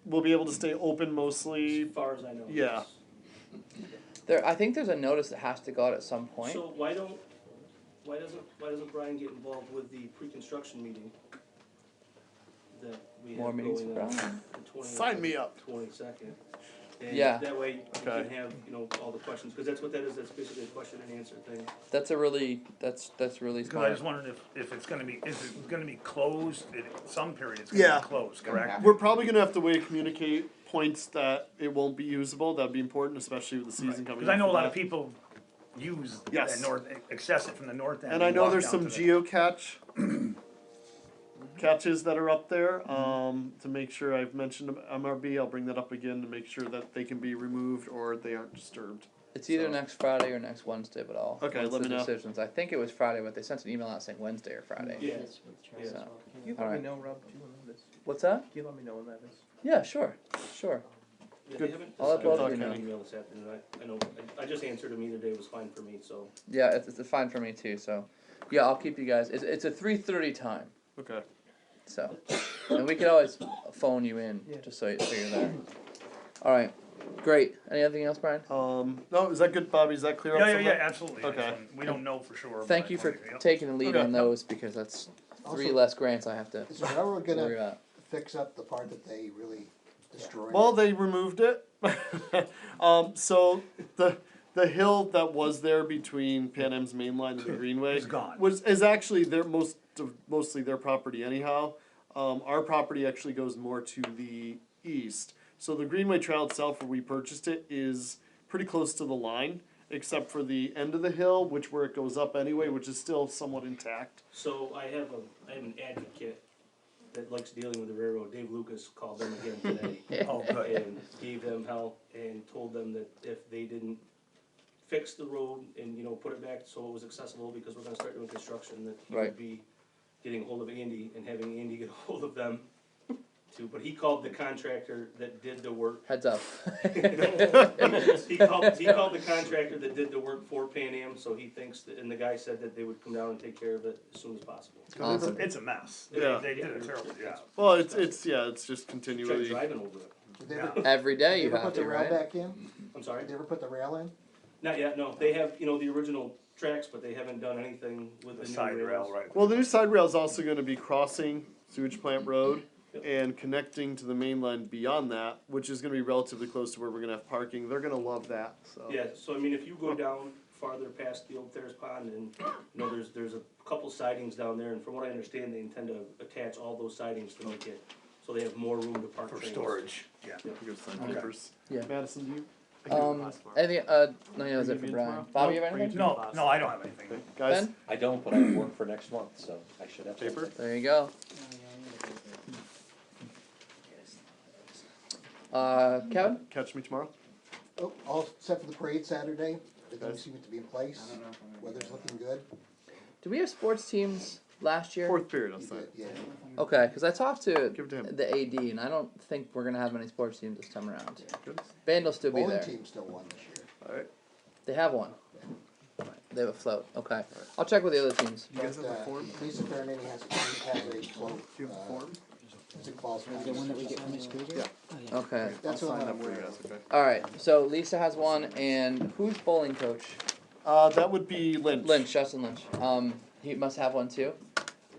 We'll be able to stay open mostly. As far as I know. Yeah. I think there's a notice that has to go out at some point. So why doesn't Brian get involved with the pre-construction meeting that we More have meetings going for on Brian. the 20th? Sign me up. 22nd. And Yeah. that way you Okay. can have, all the questions, because that's what that is, that's basically a question and answer thing. That's really Because smart. I just wondered if it's gonna be, is it gonna be closed, some period it's Yeah. gonna be closed, correct? We're probably gonna have to way communicate points that it won't be usable. That'd be important, especially with the season coming. Because I know a up lot for of that. people use Yes. that access it from the north end. And I know walk there's down some to the- geocache catches that are up there, to make sure I've mentioned MRB, I'll bring that up again to make sure that they can be removed or they aren't disturbed. It's either So- next Friday or next Wednesday, but I'll. Okay, once let the me know. decisions. I think it was Friday, but they sent an email out saying Wednesday or Friday. Yeah. So, Can you let alright. me know, Rob, do you know this? What's that? Can you let me know when that is? Yeah, sure. Yeah, Good. they haven't I'll let decided both of on you the know. email this afternoon, I know, I just answered him either day was fine for me, so. Yeah, it's fine for me too. So, yeah, I'll keep you guys. It's a 3:30 time. Okay. So, and we could always phone you in just so you're there. All right, great. Anything else, Brian? No, is that good, Bobby? Is that clear up Yeah, some yeah, of that? absolutely. Okay. Excellent. We don't know for sure. Thank but you I for wanted to- taking the lead Okay. on those because that's 3 Also- less grants I have to Is the railroad worry gonna about. fix up the part that they really destroyed? Well, they removed it. So the hill that was there between Pan Am's main line and the Greenway Is gone. is actually mostly their property anyhow. Our property actually goes more to the east. So the Greenway Trail itself, where we purchased it, is pretty close to the line, except for the end of the hill, where it goes up anyway, which is still somewhat intact. So I have an advocate that likes dealing with the railroad, Dave Lucas called them again today. Oh, good. And gave them hell and told them that if they didn't fix the road and, put it back so it was accessible, because we're gonna start doing construction, that he Right. would be getting hold of Andy and having Andy get hold of them but he called the contractor that did the work. Heads up. He called the contractor that did the work for Pan Am, so he thinks that, and the guy said that they would come down and take care of it as soon as possible. Awesome. It's a mess. Yeah. They did a terrible job. Well, it's just Tried continually. driving over it. Did they ever, Every day you did they ever have put the to, rail right? back in? I'm sorry? Did they ever put the rail in? Not yet, no. They have, the original tracks, but they haven't done anything with The the new side rail, rails. right. Well, the new side rail is also going to be crossing Sewage Plant Road and connecting to the main line beyond that, which is going to be relatively close to where we're going to have parking. They're going to love that. So. Yeah, so I mean, if you go down farther past the old Ferris Pond and, there's a couple sidings down there, and from what I understand, they intend to attach all those sidings to make it, so they have more room to park For trains. storage, yeah. You gotta sign Okay. papers. Yeah. Madison, do you? Anything, no, that was it for Brian. Bobby, you have anything? No, I don't have anything. Guys, Ben? I don't, but I have work for next month, so I should have paper? something. There you go. Kevin? Catch me tomorrow. Oh, all set for the parade Saturday, everything Guys. seems to be in place, weather's looking good. Do we have sports teams last year? Fourth period, I'll You say. did, yeah. Okay, because I talked to Give it to him. the AD, and I don't think we're gonna have many sports teams this time around. Good. Band will still be Bowling there. team still won this year. All right. They have one. They have a float. Okay, I'll check with the other teams. You guys have a But, form? Lisa Fairnany has a float. Do you have a form? Music Falls. The one that we get from the school? Yeah. Okay. That's I'll what sign I'm that for you aware guys. of. Okay. All right. So Lisa has one, and who's bowling coach? That would be Lynch. Lynch, Justin Lynch. He must have one too.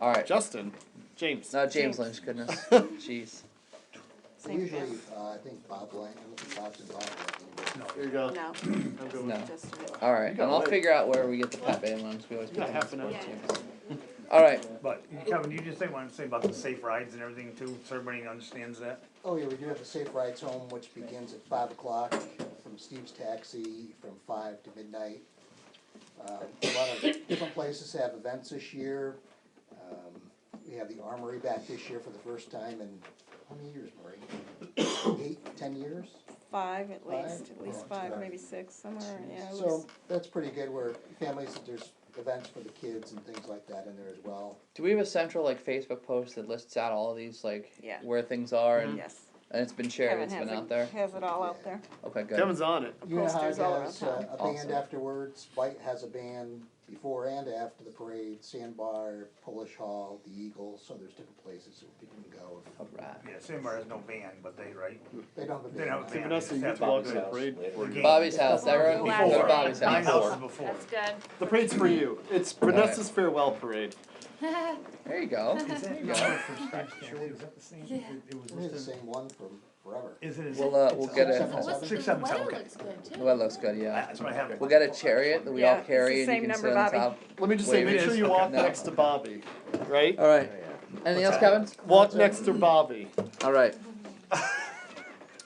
All right. Justin. James. No, James James. Lynch. Goodness. Jeez. Same Usually, thing. I think Bob Lang, I don't think Bob's involved with it. There you go. No, I'm good No. with just a bit. All right, You got and I'll it. figure out where we get the Pat Bailey ones. We always You got pick half them an as hour. sports teams. All right. But Kevin, you just want to say about the safe rides and everything too, so everybody understands that? Oh, yeah, we do have the Safe Rides Home, which begins at 5 o'clock from Steve's Taxi from 5 to midnight. A lot of different places have events this year. We have the Armory back this year for the first time in, how many years, Marie? 8, 10 years? 5 at Five? least, at least Oh, 5, okay. maybe 6, somewhere, yeah. it was- So, that's pretty good, where families, there's events for the kids and things like that in there as well. Do we have a central Facebook post that lists out all of these Yeah. where things are and Yes. it's been shared? Kevin It's has been it- out there. Has it all out there. Okay, good. Kevin's on it. Unihog Posters all around has town. a Awesome. band afterwards, White has a band before and after the parade, Sandbar, Polish Hall, the Eagles, so there's different places that people can go. All right. Yeah, Sandbar has no van, but they, right? They don't have a They don't have a band. van. Vanessa, they you just get to have walk the the house. parade for you. Bobby's house. Everyone Last go to night. Bobby's My house. house before. That's good. The parade's for you. It's Vanessa's farewell parade. There you go. Is that, There you no, go. from Steve's Taxi, is that the same? Yeah. It was It is the listed, same one from forever. is it? We'll get it. Seven, What's seven. the 6, 7, weather 7, okay. looks good too. The weather looks good, yeah. That's what I have. We'll get a chariot that we Yeah, all it's carry the and you same can number, sit on Bobby. top. Let me just say, make Wait, sure it you is? walk Okay. next to Bobby, right? All right. Anything else, Kevin? Walk next to Bobby. All right.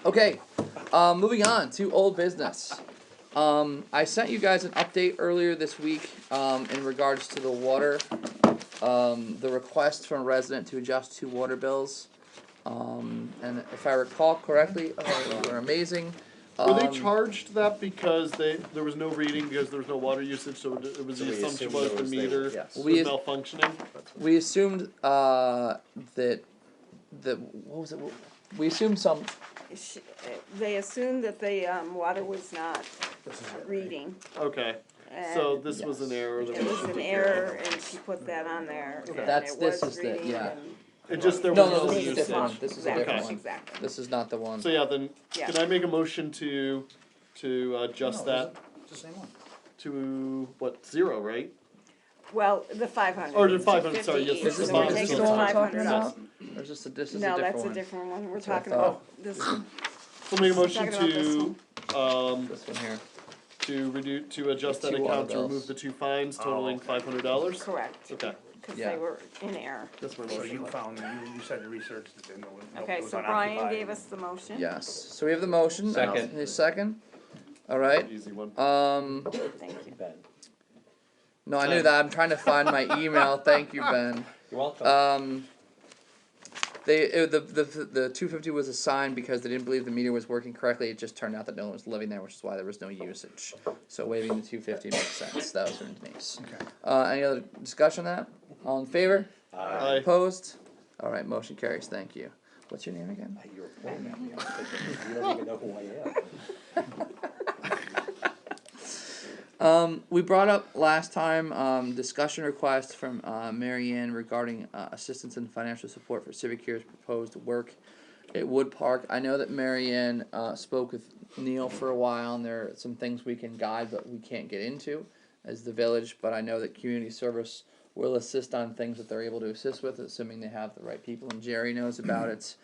Okay. Moving on to old business. I sent you guys an update earlier this week in regards to the water. The request from a resident to adjust 2 water bills. And if I recall correctly, they were amazing. Were they charged that because there was no reading because there was no water usage, so it was So the we assumption assumed was it the was there, meter yes. was We- malfunctioning? We assumed that what was it? We assumed some. They assumed that the, water was not reading. Okay, And so this was an error. That it we was should an take care of. error, and she put that on there, and That's- it this was is the- reading, yeah. and It just, there No, was no, no this is a usage. different one. This is a Exactly, different one. exactly. This is not the one. So yeah, then, Yeah. can I make a motion to adjust that It's the same one. to, what, 0, right? Well, the 500. Or the 500, sorry, yes, Is this this, is we're is fine. this taking the the one we're talking 500 about? off. Or is this a different No, one? that's a different one, we're That's what I talking thought. about this one. So make a motion Talking about this to, This one here. to adjust The that 2 water account to bills. remove the 2 fines totaling okay. $500? Correct, Okay, because Yeah. they were in error. that's my So motion. you found, you said the research that it was, Okay, it was so Brian unoccupied. gave us the motion. Yes. So we have the motion. Second. Any second? All right. Easy one. Thank you. Ben. No, I knew that. I'm trying to find my email. Thank you, Ben. You're welcome. The 250 was assigned because they didn't believe the meter was working correctly. It just turned out that no one was living there, which is why there was no usage. So waiving the 250 makes sense. That was from Denise. Okay. Any other discussion on that? All in favor? Aye. Opposed? All right, motion carries. Thank you. What's your name again? You're pointing at me, I'm thinking, you don't even know who I am. We brought up last time, discussion request from, Mary Ann regarding, assistance and financial support for Civic Care's proposed work at Wood Park. I know that Mary Ann, spoke with Neil for a while, and there are some things we can guide, but we can't get into as the village, but I know that community service will assist on things that they're able to assist with, assuming they have the right people, and Jerry knows about it.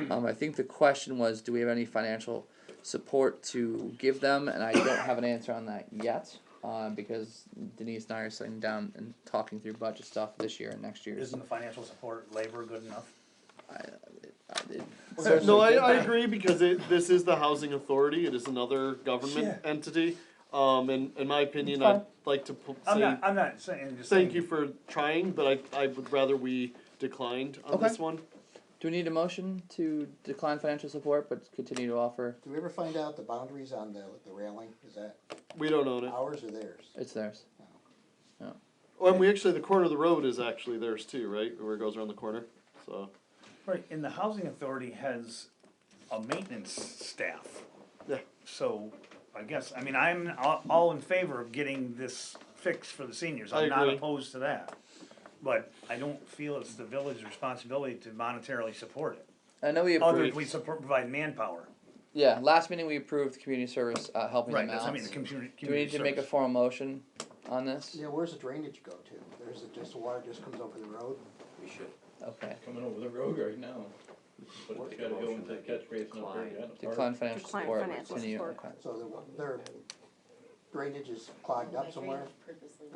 I think the question was, do we have any financial support to give them, and I don't have an answer on that yet, because Denise and I are sitting down and talking through budget stuff this year and next year. Isn't the financial support labor good enough? No, I agree, because this is the housing authority, it is another government entity. In my opinion, I'd like to I'm not saying, just thank you for trying, but I would rather we declined on this one. Do we need a motion to decline financial support but continue to offer? Do we ever find out the boundaries on the railing? Is that We don't own it. ours or theirs? It's theirs. Oh, and we actually, the corner of the road is actually theirs too, right? Where it goes around the corner, so. Right, and the housing authority has a maintenance staff. Yeah. So, I guess, I mean, I'm all in favor of getting this fixed for the seniors, I'm not agree. opposed to that. But I don't feel it's the village's responsibility to monetarily support it. I know we Other approved. than we provide manpower. Yeah, last meeting we approved community service, helping Right, them that's, out. I mean, the community Do we need to make a service. formal motion on this? Yeah, where's the drainage go to? There's just the water just comes over the road? We should. Okay. Coming over the road right now. But they gotta go into the catch basin up there. Decline financial Decline support. financial Continue. support. Okay. So their drainage is clogged up somewhere?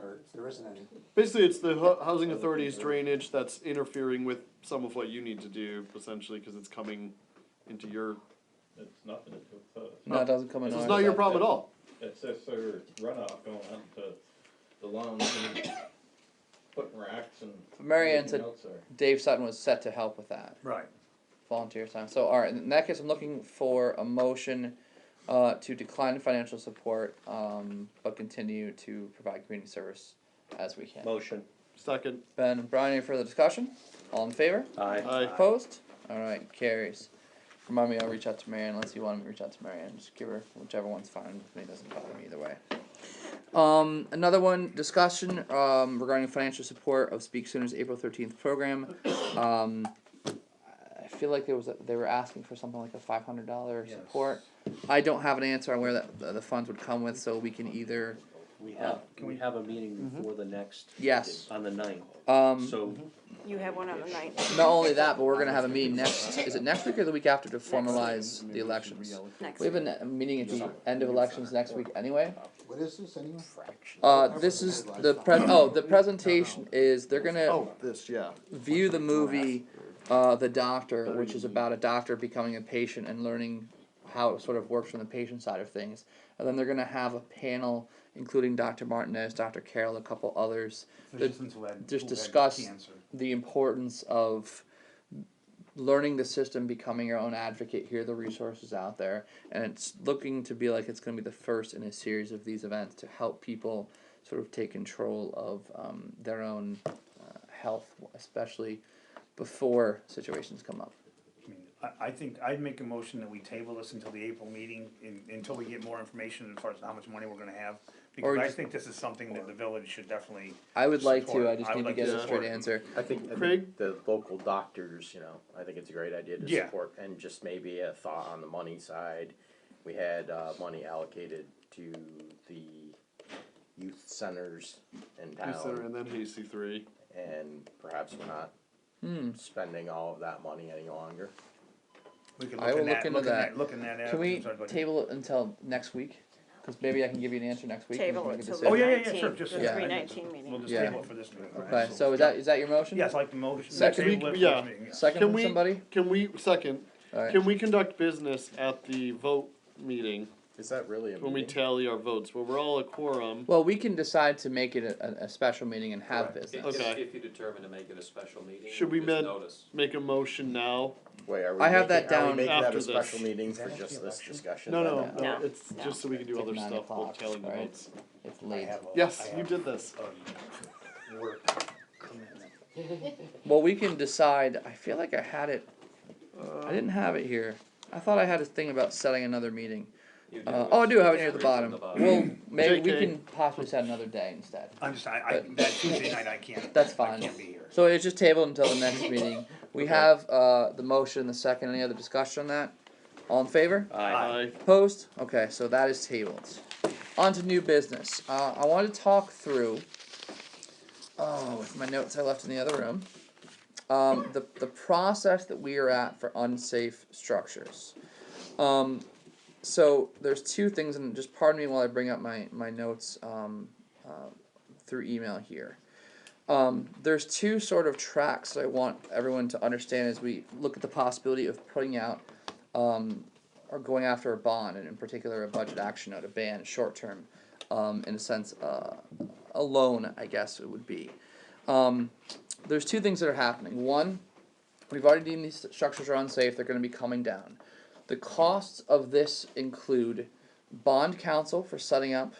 Or there isn't any? Basically, it's the housing authority's drainage that's interfering with some of what you need to do, essentially, because it's coming into your. It's nothing to do with us. No, it doesn't come in. It's ours. not your problem at all. It's just their runoff going onto the lawns and putting racks and Mary Ann everything said else there. Dave Sutton was set to help with that. Right. Volunteer time. So, all right. In that case, I'm looking for a motion to decline financial support, but continue to provide community service as we can. Motion. Second. Ben and Brian, any further discussion? All in favor? Aye. Aye. Opposed? All right, carries. Remind me, I'll reach out to Marianne unless you want me to reach out to Marianne. Just give her whichever one's fine with me. Doesn't bother me either way. Another one, discussion regarding financial support of Speak Sooner's April 13th program. I feel like they were asking for something like a $500 support. I don't have an answer on where the funds would come with, so we can either. Can we have a meeting before the next? Yes. On the 9th. So. You have one on the ninth. Not only that, but we're gonna have a meeting is it next week or the week after to formalize the elections? Next We have a meeting at the end of elections next week anyway. What is this anyway? This is the the presentation is they're gonna view the movie, The Doctor, which is about a doctor becoming a patient and learning how it sort of works from the patient side of things. And then they're gonna have a panel including Dr. Martinez, Dr. Carroll, a couple others, that just discuss the importance of learning the system, becoming your own advocate, hear the resources out there, and it's looking to be like it's going to be the first in a series of these events to help people sort of take control of their own health, especially before situations come up. I think I'd make a motion that we table this until the April meeting, until we get more information as far as how much money we're gonna have. Because I think this is something that the village should definitely I would like to, support. I just need to like get a support straight it. answer. I think the local doctors, you know, I think it's a great idea to Yeah. support, and just maybe a thought on the money side. We had money allocated to the youth centers in town. Youth center and then HC3. And perhaps we're not spending all of that money any longer. We could I will look into that. Looking at that. Can we table it until next week? Because maybe I can give you an answer next week. and we Table can it make a till the decision. 19th, sure, just- the yeah. 3/19 meeting. We'll just Yeah. table it for this meeting. Okay, so is that your motion? Yes, I like the motion. Second. Table it for Yeah. this meeting, yeah. Second from somebody? Can we second? Alright. Can we conduct business at the vote meeting? Is that really a when we tally our votes? Well, we're all a quorum. Well, we can decide to make it a special meeting and have Correct. business. Okay. If you determine to make it a special meeting, Should we just notice. make a motion now? Wait, are we I have that making- are we down making that after a special this. meeting for just this discussion? No, then? no, it's just so we can do It's other like 9 stuff while o'clock, tallying the right? votes. It's late. Yes, you did this. Work commitment. Well, we can decide, I feel like I had it I didn't have it here. I thought I had a thing about setting another meeting. You do. Oh, I do have it near the It's bottom. from the bottom. Well, maybe we JK. can possibly set another day instead. I'm just, But- that Tuesday night I can't. That's I fine. can't be here. So it's just tabled until the next meeting. We have the motion, the second. Any other discussion on that? All in favor? Aye. Opposed? Okay, so that is tabled. On to new business. I wanted to talk through, with my notes I left in the other room, the process that we are at for unsafe structures. So there's two things, and just pardon me while I bring up my notes through email here. There's two sort of tracks that I want everyone to understand as we look at the possibility of putting out or going after a bond, and in particular a budget action note, a ban, short term, in a sense, a loan, I guess it would be. There's two things that are happening. One, we've already deemed these structures are unsafe, they're going to be coming down. The costs of this include bond counsel for setting up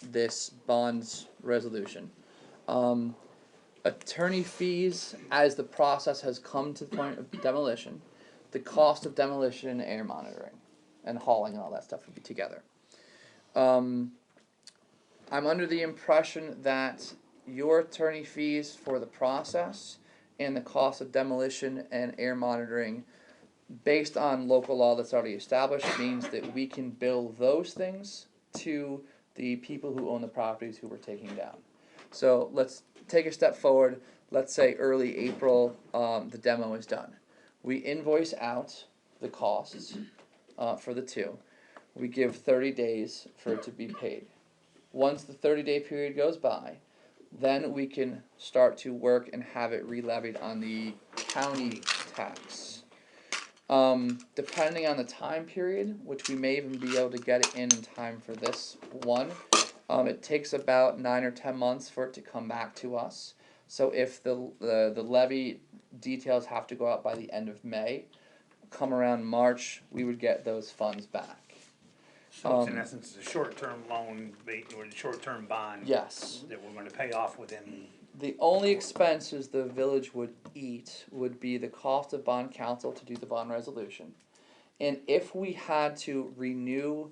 this bond resolution, attorney fees as the process has come to the point of demolition, the cost of demolition and air monitoring, and hauling and all that stuff would be together. I'm under the impression that your attorney fees for the process and the cost of demolition and air monitoring, based on local law that's already established, means that we can bill those things to the people who own the properties who we're taking down. So let's take a step forward. Let's say early April, the demo is done. We invoice out the costs for the two. We give 30 days for it to be paid. Once the 30-day period goes by, then we can start to work and have it re-levied on the county tax. Depending on the time period, which we may even be able to get it in time for this one, it takes about 9 or 10 months for it to come back to us. So if the levy details have to go out by the end of May, come around March, we would get those funds back. So it's in essence a short-term loan, or a short-term bond. Yes. That we're gonna pay off within. The only expenses the village would eat would be the cost of bond counsel to do the bond resolution. And if we had to renew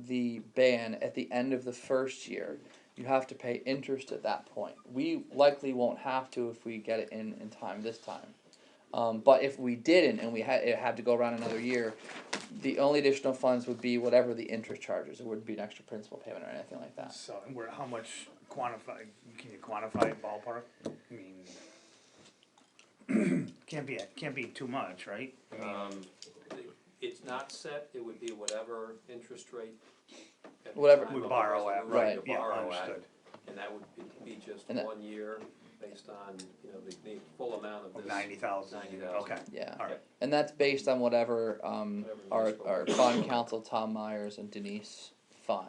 the ban at the end of the first year, you have to pay interest at that point. We likely won't have to if we get it in time this time. But if we didn't and it had to go around another year, the only additional funds would be whatever the interest charges. It wouldn't be an extra principal payment or anything like that. So, how much quantify, can you quantify ballpark? I mean, can't be too much, right? It's not set, it would be whatever interest rate. at the Whatever time we of the borrow at, resolution right, you yeah, borrow at, understood. And that would be just And that- 1 year based on, the full amount of this. 90,000. 90,000. Okay. Yeah. All right. And that's based on whatever our municipal bond counsel Tom Myers and Denise find.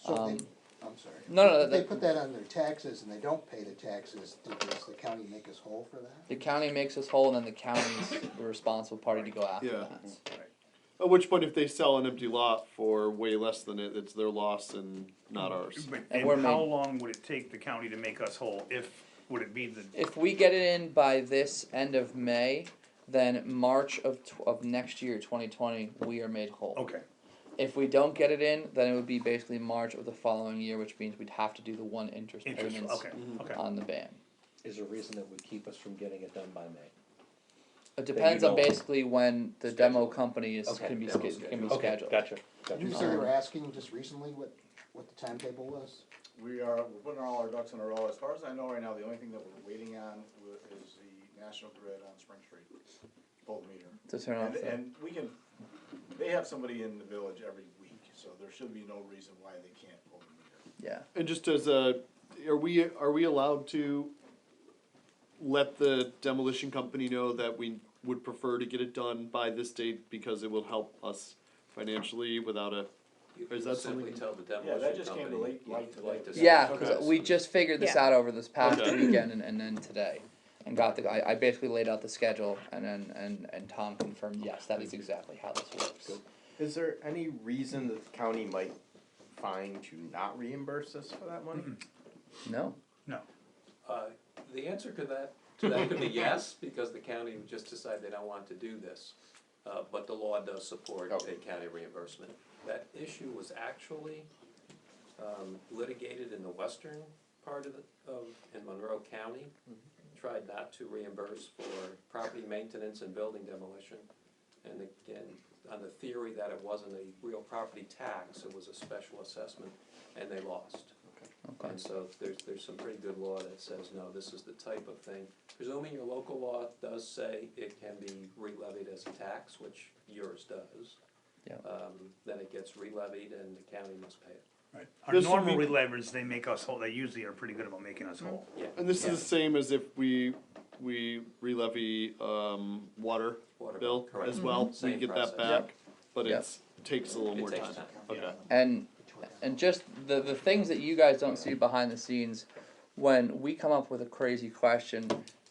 So Um, they, I'm sorry. No, If they put that on their taxes and they don't pay the taxes, does the county make us whole for that? The county makes us whole, and then the county's the responsible party to go after Yeah. that. At which point, if they sell an empty lot for way less than it, it's their loss and not ours. And And we're how made- long would it take the county to make us whole? Would it be the? If we get it in by this end of May, then March of next year, 2020, we are made whole. Okay. If we don't get it in, then it would be basically March of the following year, which means we'd have to do the one interest payments Okay. on the ban. Is there a reason that would keep us from getting it done by May? It depends on don't- basically when the demo company Okay. can be Demo scheduled. Okay, gotcha. Did you say you were asking just recently what the timetable was? We're putting all our ducks in a row. As far as I know right now, the only thing that we're waiting on is the National Grid on Spring Street, pull the meter. To turn off the- And they have somebody in the village every week, so there should be no reason why they can't pull the meter. Yeah. And just as are we allowed to let the demolition company know that we would prefer to get it done by this date because it will help us financially without a, You or is that simply something? tell the that demolition just came company, light you'd today. like to. Yeah, sell it. because we just figured this Yeah. out over this past Okay. weekend and then today, and got I basically laid out the schedule, and then and Tom confirmed yes, that is exactly how this works. Is there any reason that the county might find to not reimburse us for that money? No. No. The answer to that So that could be yes, because the county would just decide they don't want to do this. But the law does support a county reimbursement. That issue was actually litigated in the western part of in Monroe County. Tried not to reimburse for property maintenance and building demolition. And again, on the theory that it wasn't a real property tax, it was a special assessment, and they lost. Okay. And so there's some pretty good law that says, no, this is the type of thing. Presuming your local law does say it can be re-levied as a tax, which yours does, Yeah. then it gets re-levied and the county must pay it. Right. Our This would normal be- relevers, they make us whole, they usually are pretty good about making us whole. Yeah. And this is the same as if we re-levy, water Water bill correct. as well, we Same get that process. back, but Yep. it's, takes a little It more takes time. time. Okay. And just the things that you guys don't see behind the scenes, when we come up with a crazy question,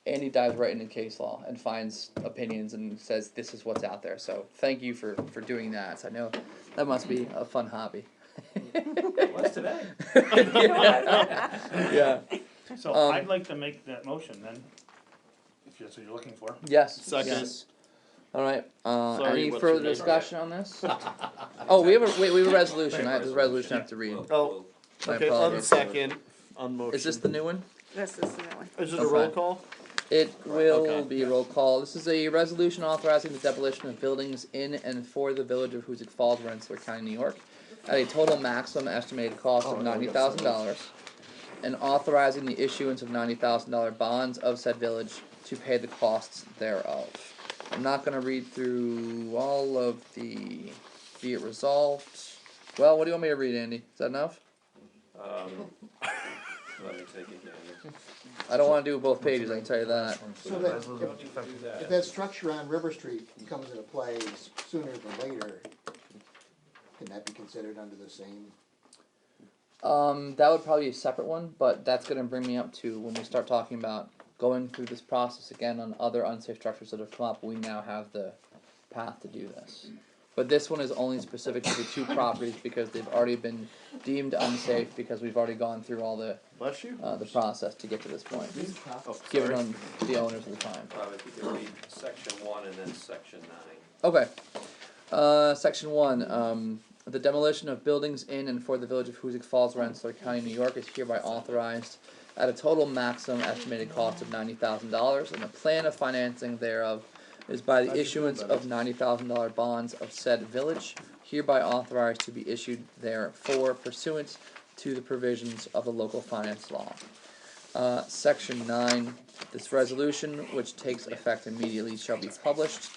Andy dives right into case law and finds opinions and says this is what's out there. So thank you for doing that. I know that must be a fun hobby. What's today? Yeah. So I'd like to make that motion then, if that's what you're looking for. Yes. Second. Yes. All right. Sorry, Any what's further your name? discussion on this? Oh, we have a resolution. There's a resolution I have to read. Oh, My okay, on apologies. second, on motion. Is this the new one? This is the new one. Is it a Okay. roll call? It will Okay. be a roll call. This is a resolution authorizing the demolition of buildings in and for the village of Hoosick Falls, Rensselaer County, New York, at a total maximum estimated cost of $90,000, and authorizing the issuance of $90,000 bonds of said village to pay the costs thereof. I'm not gonna read through all of the, be it resolved. Well, what do you want me to read, Andy? Is that enough? Let me take it again. I don't wanna do both pages, I can tell you that. So that, if that structure on River Street comes into play sooner than later, can that be considered under the same? That would probably be a separate one, but that's gonna bring me up to when we start talking about going through this process again on other unsafe structures that have come up, we now have the path to do this. But this one is only specific to the two properties because they've already been deemed unsafe because we've already gone through all the Bless you. the process to get to this point. Oh, Given sorry. on the owners of the time. Probably if you could read section 1 and then section 9. Okay. Section 1, the demolition of buildings in and for the village of Hoosick Falls, Rensselaer County, New York is hereby authorized at a total maximum estimated cost of $90,000, and the plan of financing thereof is by the issuance of $90,000 bonds of said village, hereby authorized to be issued therefore pursuant to the provisions of the local finance law. Section 9, this resolution, which takes effect immediately, shall be published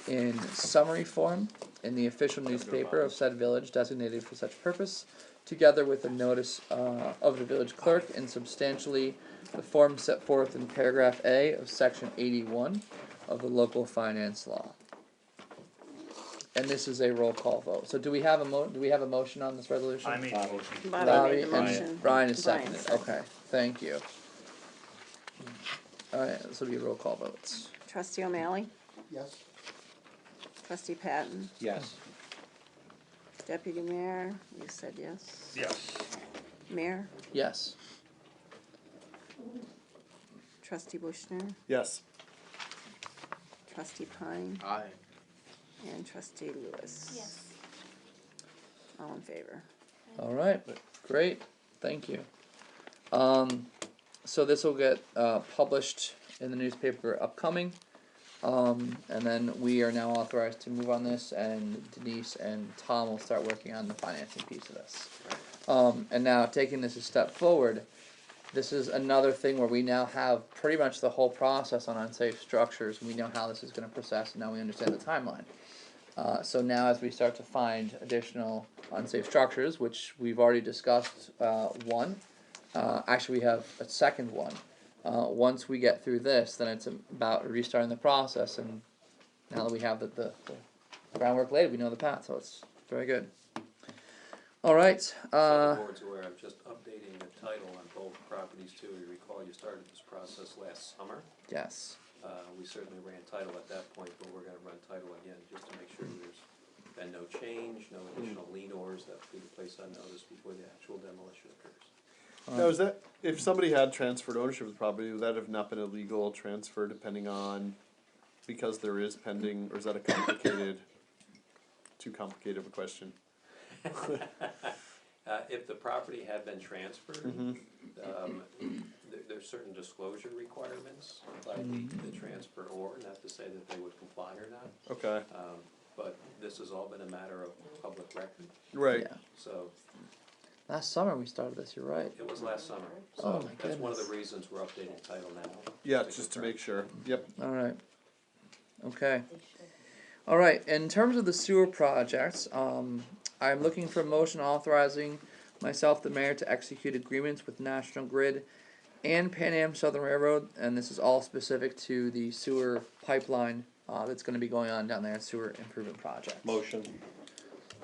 in summary form in the official newspaper of said village designated for such purpose, together with a notice of the village clerk in substantially the form set forth in paragraph A of section 81 of the local finance law. And this is a roll call vote. So do we have a motion on this resolution? I made a motion. Bobby made the motion. And Brian is Brian seconded. seconded. Okay, thank you. Alright, this will be roll call votes. Trustee O'Malley, Yes? trustee Patton, Yes. deputy mayor, you said yes. Yes. Mayor, Yes. trustee Bushner, Yes. trustee Pine, Aye. and trustee Lewis. Yes. All in favor. Alright, great, thank you. So this will get published in the newspaper upcoming. And then we are now authorized to move on this, and Denise and Tom will start working on the financing piece of this. And now taking this a step forward, this is another thing where we now have pretty much the whole process on unsafe structures. We know how this is going to process, and now we understand the timeline. So now as we start to find additional unsafe structures, which we've already discussed one, actually we have a second one. Once we get through this, then it's about restarting the process, and now that we have the groundwork laid, we know the path, so it's very good. Alright, So the board's aware, I'm just updating the title on both properties too. You recall you started this process last summer. yes. We certainly ran title at that point, but we're gonna run title again, just to make sure there's been no change, no additional lien orders that will be placed on notice before the actual demolition occurs. Now, is that if somebody had transferred ownership of the property, would that have not been a legal transfer depending on, because there is pending, or is that a complicated, too complicated of a question? If the property had been transferred, Mhm. There's certain disclosure requirements by the transferor, not to say that they would comply or not. Okay. But this has all been a matter of public record. Right. Yeah. So Last summer we started this, you're right. it was last summer. Oh So my that's one of goodness. the reasons we're updating title now. Yeah, just to make sure. Yep. Alright. Okay. Alright, in terms of the sewer projects, I'm looking for a motion authorizing myself, the mayor, to execute agreements with National Grid and Pan Am Southern Railroad, and this is all specific to the sewer pipeline, that's gonna be going on down there, sewer improvement project. Motion.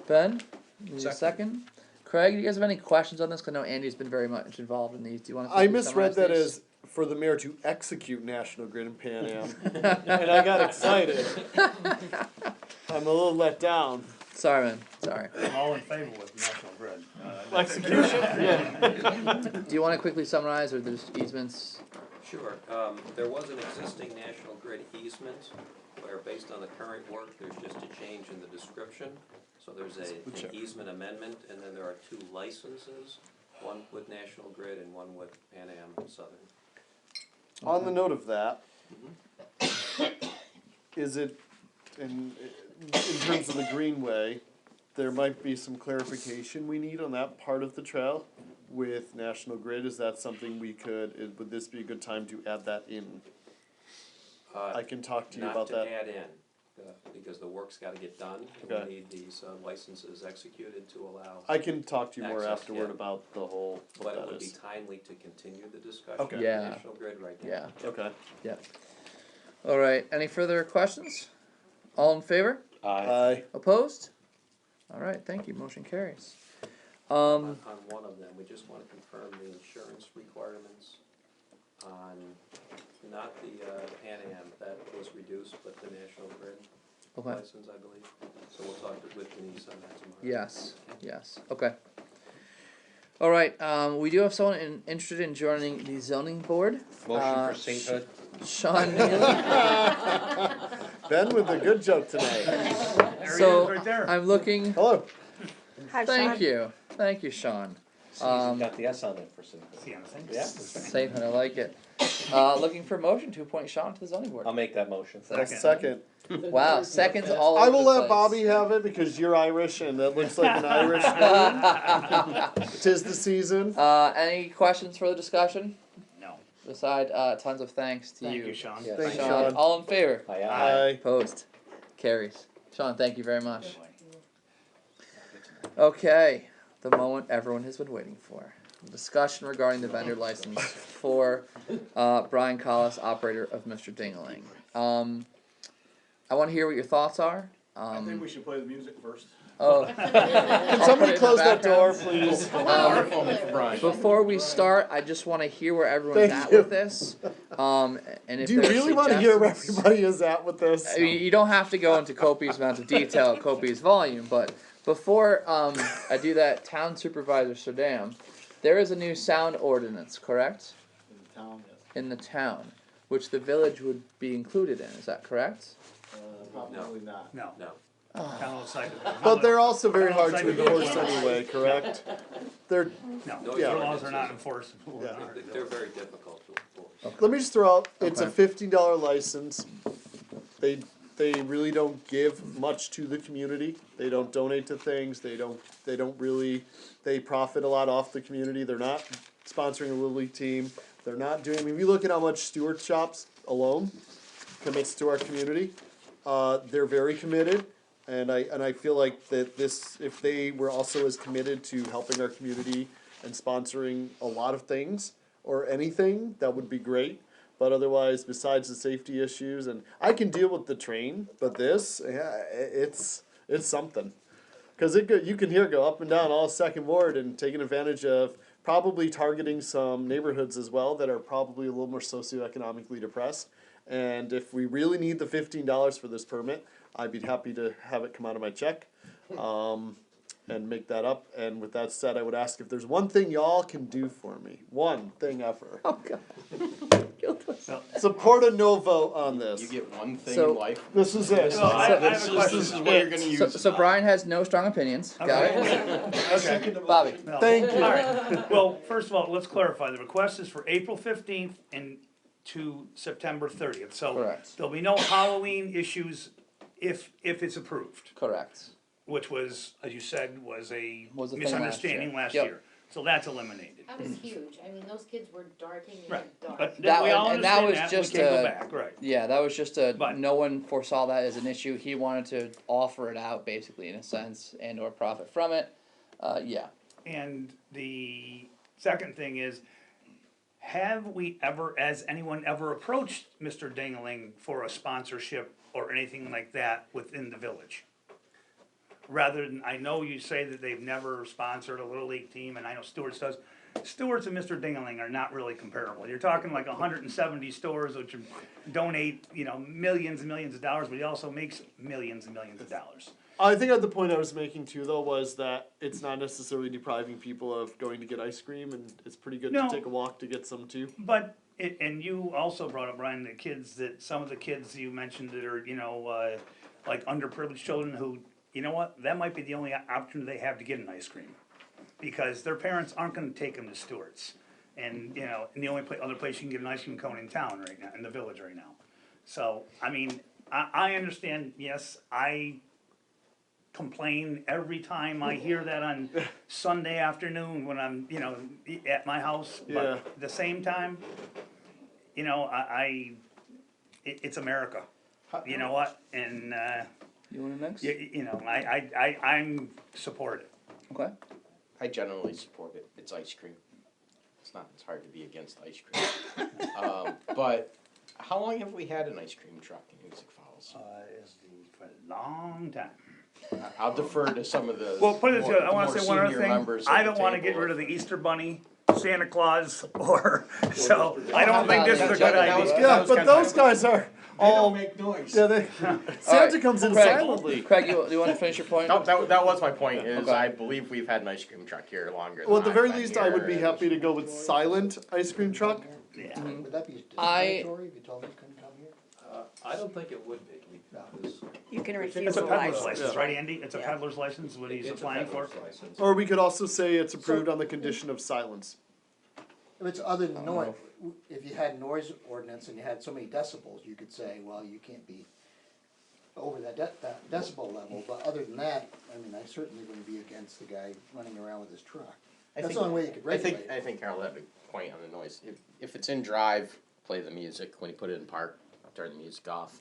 Ben, need a second? Craig, do you guys have any questions on this? 'Cause I know Andy's been very much involved in these. Do you wanna I quickly misread summarize that these? as for the mayor to execute National Grid and Pan Am, and I got excited. I'm a little let down. Sorry, man, sorry. I'm all in favor with National Grid. Execution? Yeah. Do you wanna quickly summarize, or there's easements? Sure. There was an existing National Grid easement where, based on the current work, there's just a change in the description. So there's an easement amendment, and then there are 2 licenses, one with National Grid and one with Pan Am Southern. On the note of that, is it, in terms of the greenway, there might be some clarification we need on that part of the trail with National Grid. Is that something we could, would this be a good time to add that in? I can talk to you about that. Not to add in, because the work's gotta get done. And Okay. we need these licenses executed to allow. I can talk to you more access, afterward yeah. about the whole, But what it that would be is. timely to continue the discussion Okay. with Yeah. National Grid right now. Yeah. Okay. Yeah. Alright, any further questions? All in favor? Aye. Opposed? Alright, thank you, motion carries. On one of them, we just wanna confirm the insurance requirements on, not the Pan Am, that was reduced, but the National Grid Okay. license, I believe. So we'll talk with Denise on that tomorrow. Yes, yes, okay. Alright, we do have someone interested in joining the zoning board. Motion for sainthood. Sean Neely. Ben with a good joke tonight. There he So, is, right there. I'm looking, Hello. Hi, thank Sean. you, Sean. Got the S on it for sainthood. See, I'm saying? Yeah. Safe, I like it. Looking for a motion to appoint Sean to the zoning board. I'll make that motion. Second. Wow, seconds all I over will the let place. Bobby have it because you're Irish and that looks like an Irish name. 'Tis the season. Any questions for the discussion? No. Beside, tons of thanks to Thank you, Sean. Yeah. Thanks, Sean, Sean. all in favor? Aye, Aye. Opposed? Carries. Sean, thank you very much. Okay, the moment everyone has been waiting for. Discussion regarding the vendor license for Brian Collis, operator of Mr. Dingaling. I want to hear what your thoughts are. I think we should play the music first. Oh. Can somebody close that door, please? Before we start, I just want to hear where everyone's Thank at you. with this. And if Do you there's really want to hear where suggestions- everybody is at with this? I mean, you don't have to go into copious amounts of detail, copious volume, but before I do that, Town Supervisor Sardam, there is a new sound ordinance, correct? In the town, yes. In the town, which the village would be included in, is that correct? Probably not. No. No. Oh. Town outside of But they're also very hard to Outside the enforce village. anyway, correct? They're, No, No, their yeah. laws are not enforceable. Yeah. They're very difficult to enforce. let me just throw out, it's a Okay. $15 license. They really don't give much to the community. They don't donate to things. They don't really, they profit a lot off the community. They're not sponsoring a Little League team. They're not doing, I mean, we look at how much Stewart Shops alone commits to our community. They're very committed, and I feel like that this, if they were also as committed to helping our community and sponsoring a lot of things or anything, that would be great. But otherwise, besides the safety issues, and I can deal with the train, but this, yeah, it's something. Because you can hear it go up and down all Second Ward and taking advantage of probably targeting some neighborhoods as well that are probably a little more socioeconomically depressed. And if we really need the $15 for this permit, I'd be happy to have it come out of my check. and make that up. And with that said, I would ask if there's one thing y'all can do for me. One thing ever. Oh God. Support a no vote on this. You get one thing So- in life. This is it. So I have a This question. is what you're gonna use. So Brian has no strong opinions. Got Okay. it? Bobby. No. Thank you. All right. Well, first of all, let's clarify. The request is for April 15th and to September 30th. So Correct. there'll be no Halloween issues if it's approved, Correct. which was, as you said, was a Was the thing misunderstanding last last year. year. So that's eliminated. That was huge, I mean, those kids were darking in Right. the dark. But That we all and that understand was that. just We can't go a back, right. yeah. That was just a But- no one foresaw that as an issue. He wanted to offer it out basically in a sense and or profit from it. Yeah. And the second thing is, have we ever, has anyone ever approached Mr. Dingaling for a sponsorship or anything like that within the village? Rather than, I know you say that they've never sponsored a Little League team, and I know Stewart's does. Stewart's and Mr. Dingaling are not really comparable. You're talking like 170 stores which donate, millions and millions of dollars, but he also makes millions and millions of dollars. I think at the point I was making too, though, was that it's not necessarily depriving people of going to get ice cream, and it's pretty good No. to take a walk to get some too. But, and you also brought up, Brian, some of the kids you mentioned that are, like underprivileged children who, you know what, that might be the only opportunity they have to get an ice cream. Because their parents aren't gonna take them to Stewart's. And, and the only other place you can get an ice cream cone in town right now, in the village right now. So, I mean, I understand, yes, I complain every time I hear that on Sunday afternoon when I'm, at my house. Yeah. But at the same time, it's America. You know what? And, You want to next? I'm supportive. Okay. I generally support it. It's ice cream. It's hard to be against ice cream. But how long have we had an ice cream truck in Hoosick Falls? For a long time. I'll defer to some of the Well, put it this way, I more wanna say one other senior thing, members I at the don't wanna table. get rid of the Easter Bunny, Santa Claus, or, so, I don't think this is a good idea. Yeah, but those guys are They don't make noise. Yeah, Santa comes in Craig, silently. Craig, do you want to finish your point? No, that was my point, is Okay. I believe we've had an ice cream truck here longer than Well, at the I've very been least, I would here. be happy to go with silent ice cream truck. Would that be I- discriminatory if you told me you couldn't come here? I don't think it would be, because You can It's refuse a a peddler's license. license, right, Andy? It's a peddler's license, what he's it's a applying for? peddler's license. Or we could also say it's approved on the condition of silence. If it's other than noise, if you had noise ordinance and you had so many decibels, you could say, well, you can't be over that decibel level, but other than that, I mean, I certainly wouldn't be against the guy running around with his truck. That's the only way you could regulate it. I think Carol had a point on the noise. If it's in drive, play the music. When you put it in park, I'll turn the music off.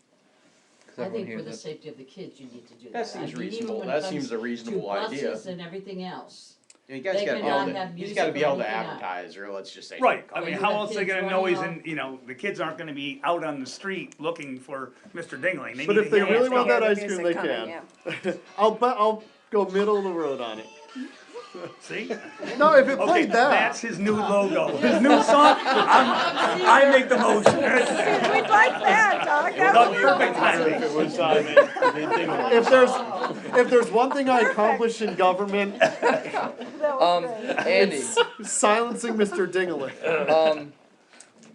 I think for the safety of the kids, you need to do that. That seems I mean, even reasonable. when it That comes seems a reasonable to idea. buses and everything else. You guys They gotta be cannot able to, have he's music gotta or be able to anything out. advertise, or let's just say. Right, I Or mean, you how have else are they kids gonna running noise out. and, the kids aren't gonna be out on the street looking for Mr. Dingling. But if they really want that hear ice the cream, they music coming, can. I'll go middle of the road on it. See? No, if it Okay, played that. that's his new logo. His new song, I make the motion. We'd like that, Doc. That Well, would be perfect awesome. timing. If there's one thing I accomplish in government, That was great. Andy, silencing Mr. Dingley.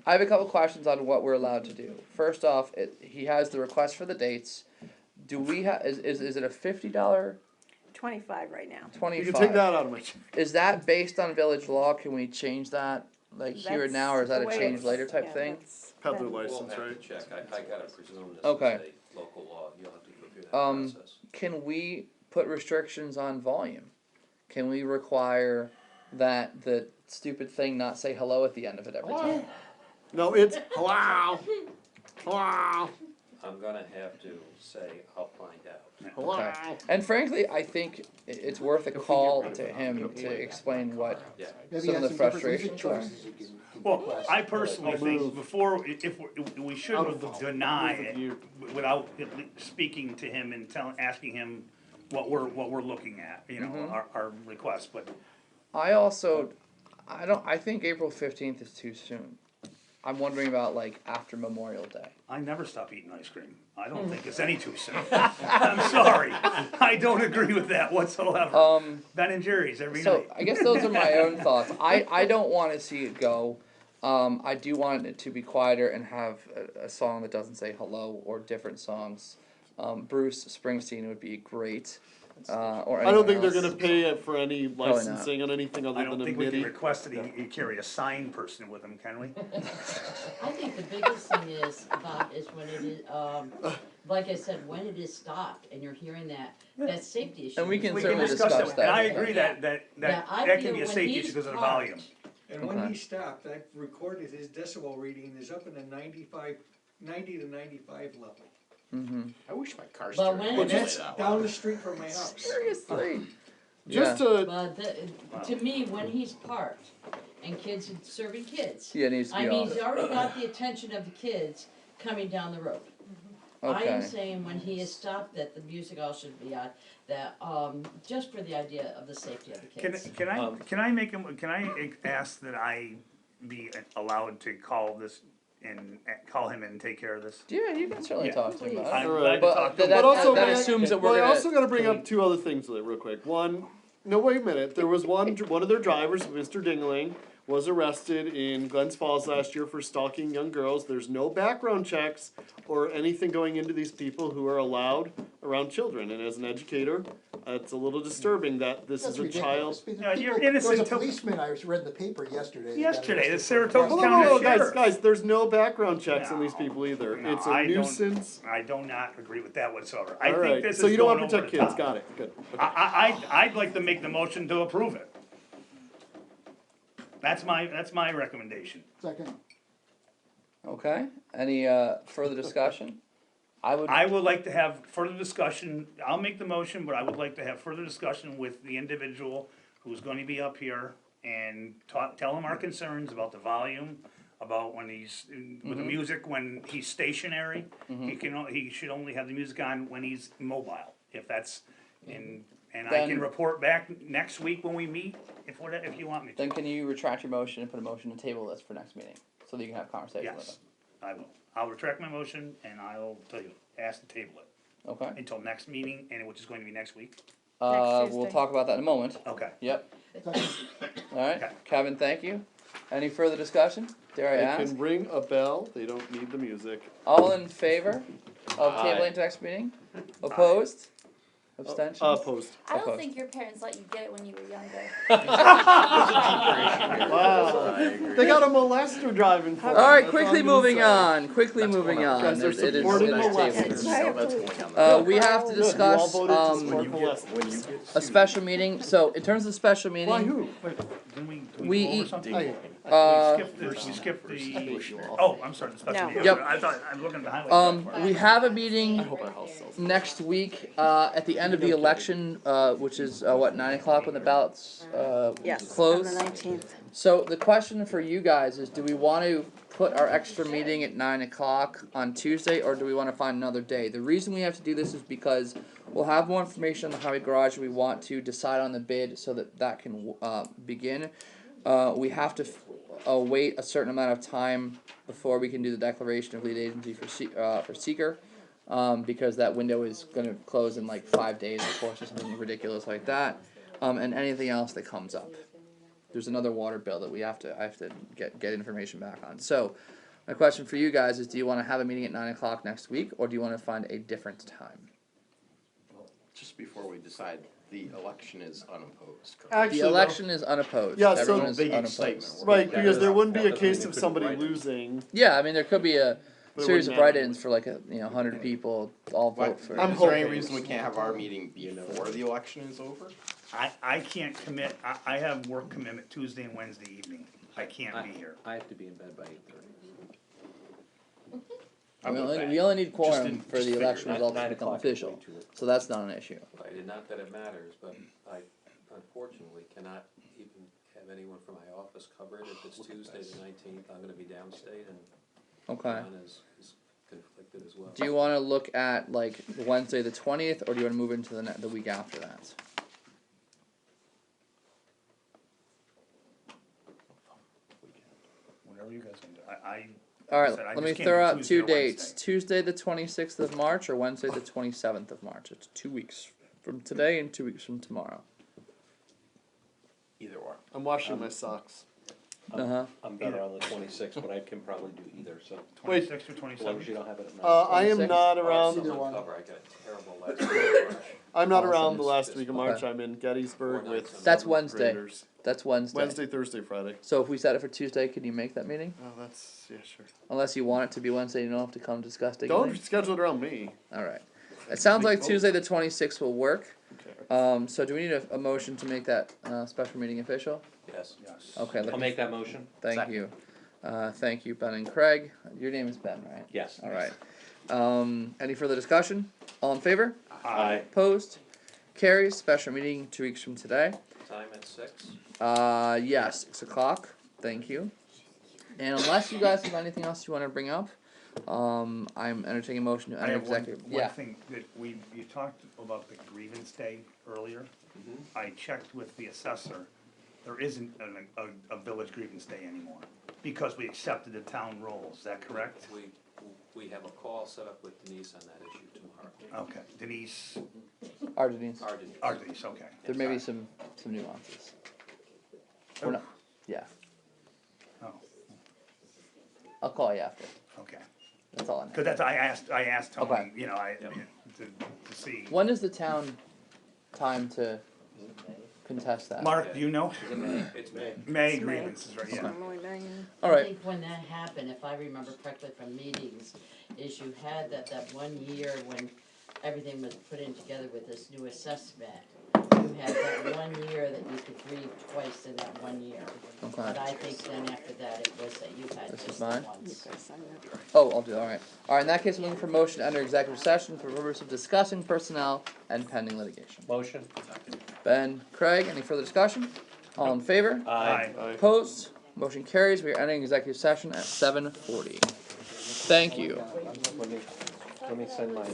I have a couple questions on what we're allowed to do. First off, he has the request for the dates. Do we have? Is it a $50? 25 right now. 25. You can take that out of my. Is that based on village law? Can we change that like here and now, or is that That's a the way change it's- later type yeah, thing? that's- Peddler We'll license, have to right? check, I gotta presume this Okay. is a local law, you'll have to go through that process. Can we put restrictions on volume? Can we require that the stupid thing not say hello at the end of it every time? No, it's wow, wow, I'm gonna have to say, I'll find out. wow. And frankly, I think it's worth a call to him to explain what Yeah. Maybe some you of have the some different frustrations music are. choices you can Well, request. I personally I'll think move. before, we Out shouldn't of the- deny move it with you. without at least speaking to him and asking him what we're looking at, our request, but I think April 15th is too soon. I'm wondering about like after Memorial Day. I never stop eating ice cream. I don't think it's any too soon. I'm sorry. I don't agree with that whatsoever. Ben and Jerry's every So night. I guess those are my own thoughts. I don't want to see it go. I do want it to be quieter and have a song that doesn't say hello or different songs. Bruce Springsteen would be great. Or I don't think anyone they're else. gonna pay for any Probably not. licensing on anything other I don't than a think we can MIDI. request that he carry a sign person with him, can we? I think the biggest thing is, Bob, is when it is, like I said, when it is stopped and you're hearing that safety issue. And we can We certainly can discuss discuss that. And I that. agree that Yeah, I can feel be a when safety he's issue because of the parked- volume. And when Okay. he stopped, I recorded his decibel reading is up in the 90 to 95 level. Mm-hmm. I wish my car But started when And really that's that down loud. the street from my house. Seriously. Just Yeah. to But to me, when he's parked and kids serving kids, Yeah, it needs to be I mean, off. he's already got the attention of the kids coming down the road. I am Okay. saying when he is stopped, that the music all should be on, that, just for the idea of the safety of the kids. Can I ask that I be allowed to call this and call him in and take care of this? Yeah, you can certainly Yeah. talk to him about I'm it. glad to But talk to that, him. that, But also, that may I- assumes that well, we're I gonna. also got to bring can up two other things with it real quick. One, no, wait a minute. There was one of their drivers, Mr. Dingling, was arrested in Glens Falls last year for stalking young girls. There's no background checks or anything going into these people who are allowed around children. And as an educator, it's a little disturbing that this That's is a ridiculous. child. No, you're There was innocent a till- policeman, I read in the paper yesterday. that got Yesterday, the arrested for- Saratoga Hold County on, Sheriff. guys, there's no background checks on these No. people either. No, It's a I don't- nuisance. I do not agree with that whatsoever. I All think right, this so is you don't going want to over protect the kids, top. got it, good. Okay. I'd like to make the motion to approve it. That's my recommendation. Second. Okay. Any further discussion? I would like to have further discussion, I'll make the motion, but I would like to have further discussion with the individual who's going to be up here and tell him our concerns about the volume, about when he's, with the music, when he's stationary, he should only have the music on when he's mobile, if that's, and I can Then- report back next week when we meet, if you want me to. Then can you retract your motion and put a motion to table this for next meeting, so that you can have conversation with him? Yes, I will. I'll retract my motion and I'll tell you, ask to table it Okay. until next meeting, which is going to be next week. We'll Tuesday. talk about that in a moment. Okay. Yep. Alright, Okay. Kevin, thank you. Any further discussion? Dare I They ask? can ring a bell, they don't need the music. All in favor of Aye. tabling to next meeting? Opposed? Abstentions? Opposed. I don't Opposed. think your parents let you get it when you were younger. Wow. They got a molester driving for them. Alright, That's all quickly I'm gonna moving say. on, quickly moving on. Guys, they're It is supporting nice molesters. table. We have to Good, you all discuss, voted to support molesters. a special meeting, so in terms of special meeting. Why, who? Wait, didn't we We go over eat- something? Hey, We skipped the, oh, I'm sorry, the special No. meeting. Yep. I thought, I'm looking at the highway. We have a meeting next week, at the end of the election, which is, 9 o'clock when the ballots, Yes, close? on the 19th. So the question for you guys is, do we want to put our extra meeting at 9 o'clock on Tuesday, or do we want to find another day? The reason we have to do this is because we'll have more information on the highway garage. We want to decide on the bid so that can begin. We have to wait a certain amount of time before we can do the declaration of lead agency for seeker, because that window is going to close in like 5 days, of course, or something ridiculous like that, and anything else that comes up. There's another water bill that I have to get information back on. So, my question for you guys is: do you want to have a meeting at 9 o'clock next week, or do you want to find a different time? Just before we decide, the election is unopposed, correct? Actually, The election is unopposed. Yeah, so- Everyone is Big unopposed. excitement. Right, That because is- there wouldn't be a that case doesn't of mean somebody we couldn't write it. losing. Yeah, I mean there could be a But it series of wouldn't matter. write-ins for like 100 people all Why, vote for. I'm is there any hoping. reason we can't have our meeting before the election is over? I can't commit, I have work commitment Tuesday and Wednesday evening. I can't be here. I have to be in bed by 8:30. I'm with that. We only need quorum didn't- for just the figured. election results to 9 become o'clock is official, way too late. so that's not an issue. Right, and not that it matters, but I unfortunately cannot even have anyone from my office cover it. If it's Tuesday the 19th, I'm gonna be downstate, and Okay. John is conflicted as well. Do you want to look at like Wednesday the 20th, or do you want to move into the week after that? whatever you guys can do. Alright, said, I let me just can't throw do out Tuesday two or dates, Wednesday. Tuesday the 26th of March or Wednesday the 27th of March. It's 2 weeks from today and 2 weeks from tomorrow. Either or. I'm washing my socks. Uh-huh. I'm better on the 26th, but I can probably do either, so. Wait. 26th or As long 27th? as you don't have it at night. I am 26th? not Oh, around. it's Either on one. cover. I got terrible last week of March. I'm not Awesome. around the last week of March. Okay. I'm in Gettysburg Four nights with. in That's seventh Wednesday. graders. That's Wednesday. Wednesday, Thursday, Friday. So if we set it for Tuesday, can you make that meeting? Oh, that's yeah, sure. Unless you want it to be Wednesday, you don't have to come discuss digging. Don't schedule it around me. Alright. It sounds like Tuesday the 26th will work. Okay. So do we need a motion to make that special meeting official? Yes. Yes. Okay, I'll make that motion. thank Second. you. Thank you, Ben and Craig. Your name is Ben, right? Yes. Alright. Any further discussion? All in favor? Aye. Opposed? Carries. Special meeting 2 weeks from today. Time at 6. Yes, 6 o'clock. Thank you. And unless you guys have anything else you want to bring up, I'm entertaining a motion to I enter have executive. one thing that you talked about the grievance day earlier. I checked with the assessor, there isn't a village grievance day anymore, because we accepted the town rules, is that correct? We have a call set up with Denise on that issue tomorrow. Okay, Denise, Our Denise. Our Denise. Denise, okay. There may be some nuances. Or no. Yeah. Oh, I'll call you after. okay. That's all I know. Cause that's, I asked Tony, Okay. you know, to see. When is the town time to contest that? Mark, do you know? It's May. May It's May. grievances, right, yeah. Normally during I Alright. think when that happened, if I remember correctly from meetings, is you had that 1 year when everything was put in together with this new assessment. You had that 1 year that you could grieve twice in that 1 year. Okay. But I think then after that, it was that you had This is just the mine? once. Oh, I'll do, alright. Alright, in that case, I'm looking for motion to enter executive session for the purpose of discussing personnel and pending litigation. Motion? Ben, Craig, any further discussion? All in favor? Aye. Opposed? Motion carries. We are entering executive session at 7:40. Thank you. Let me send mine.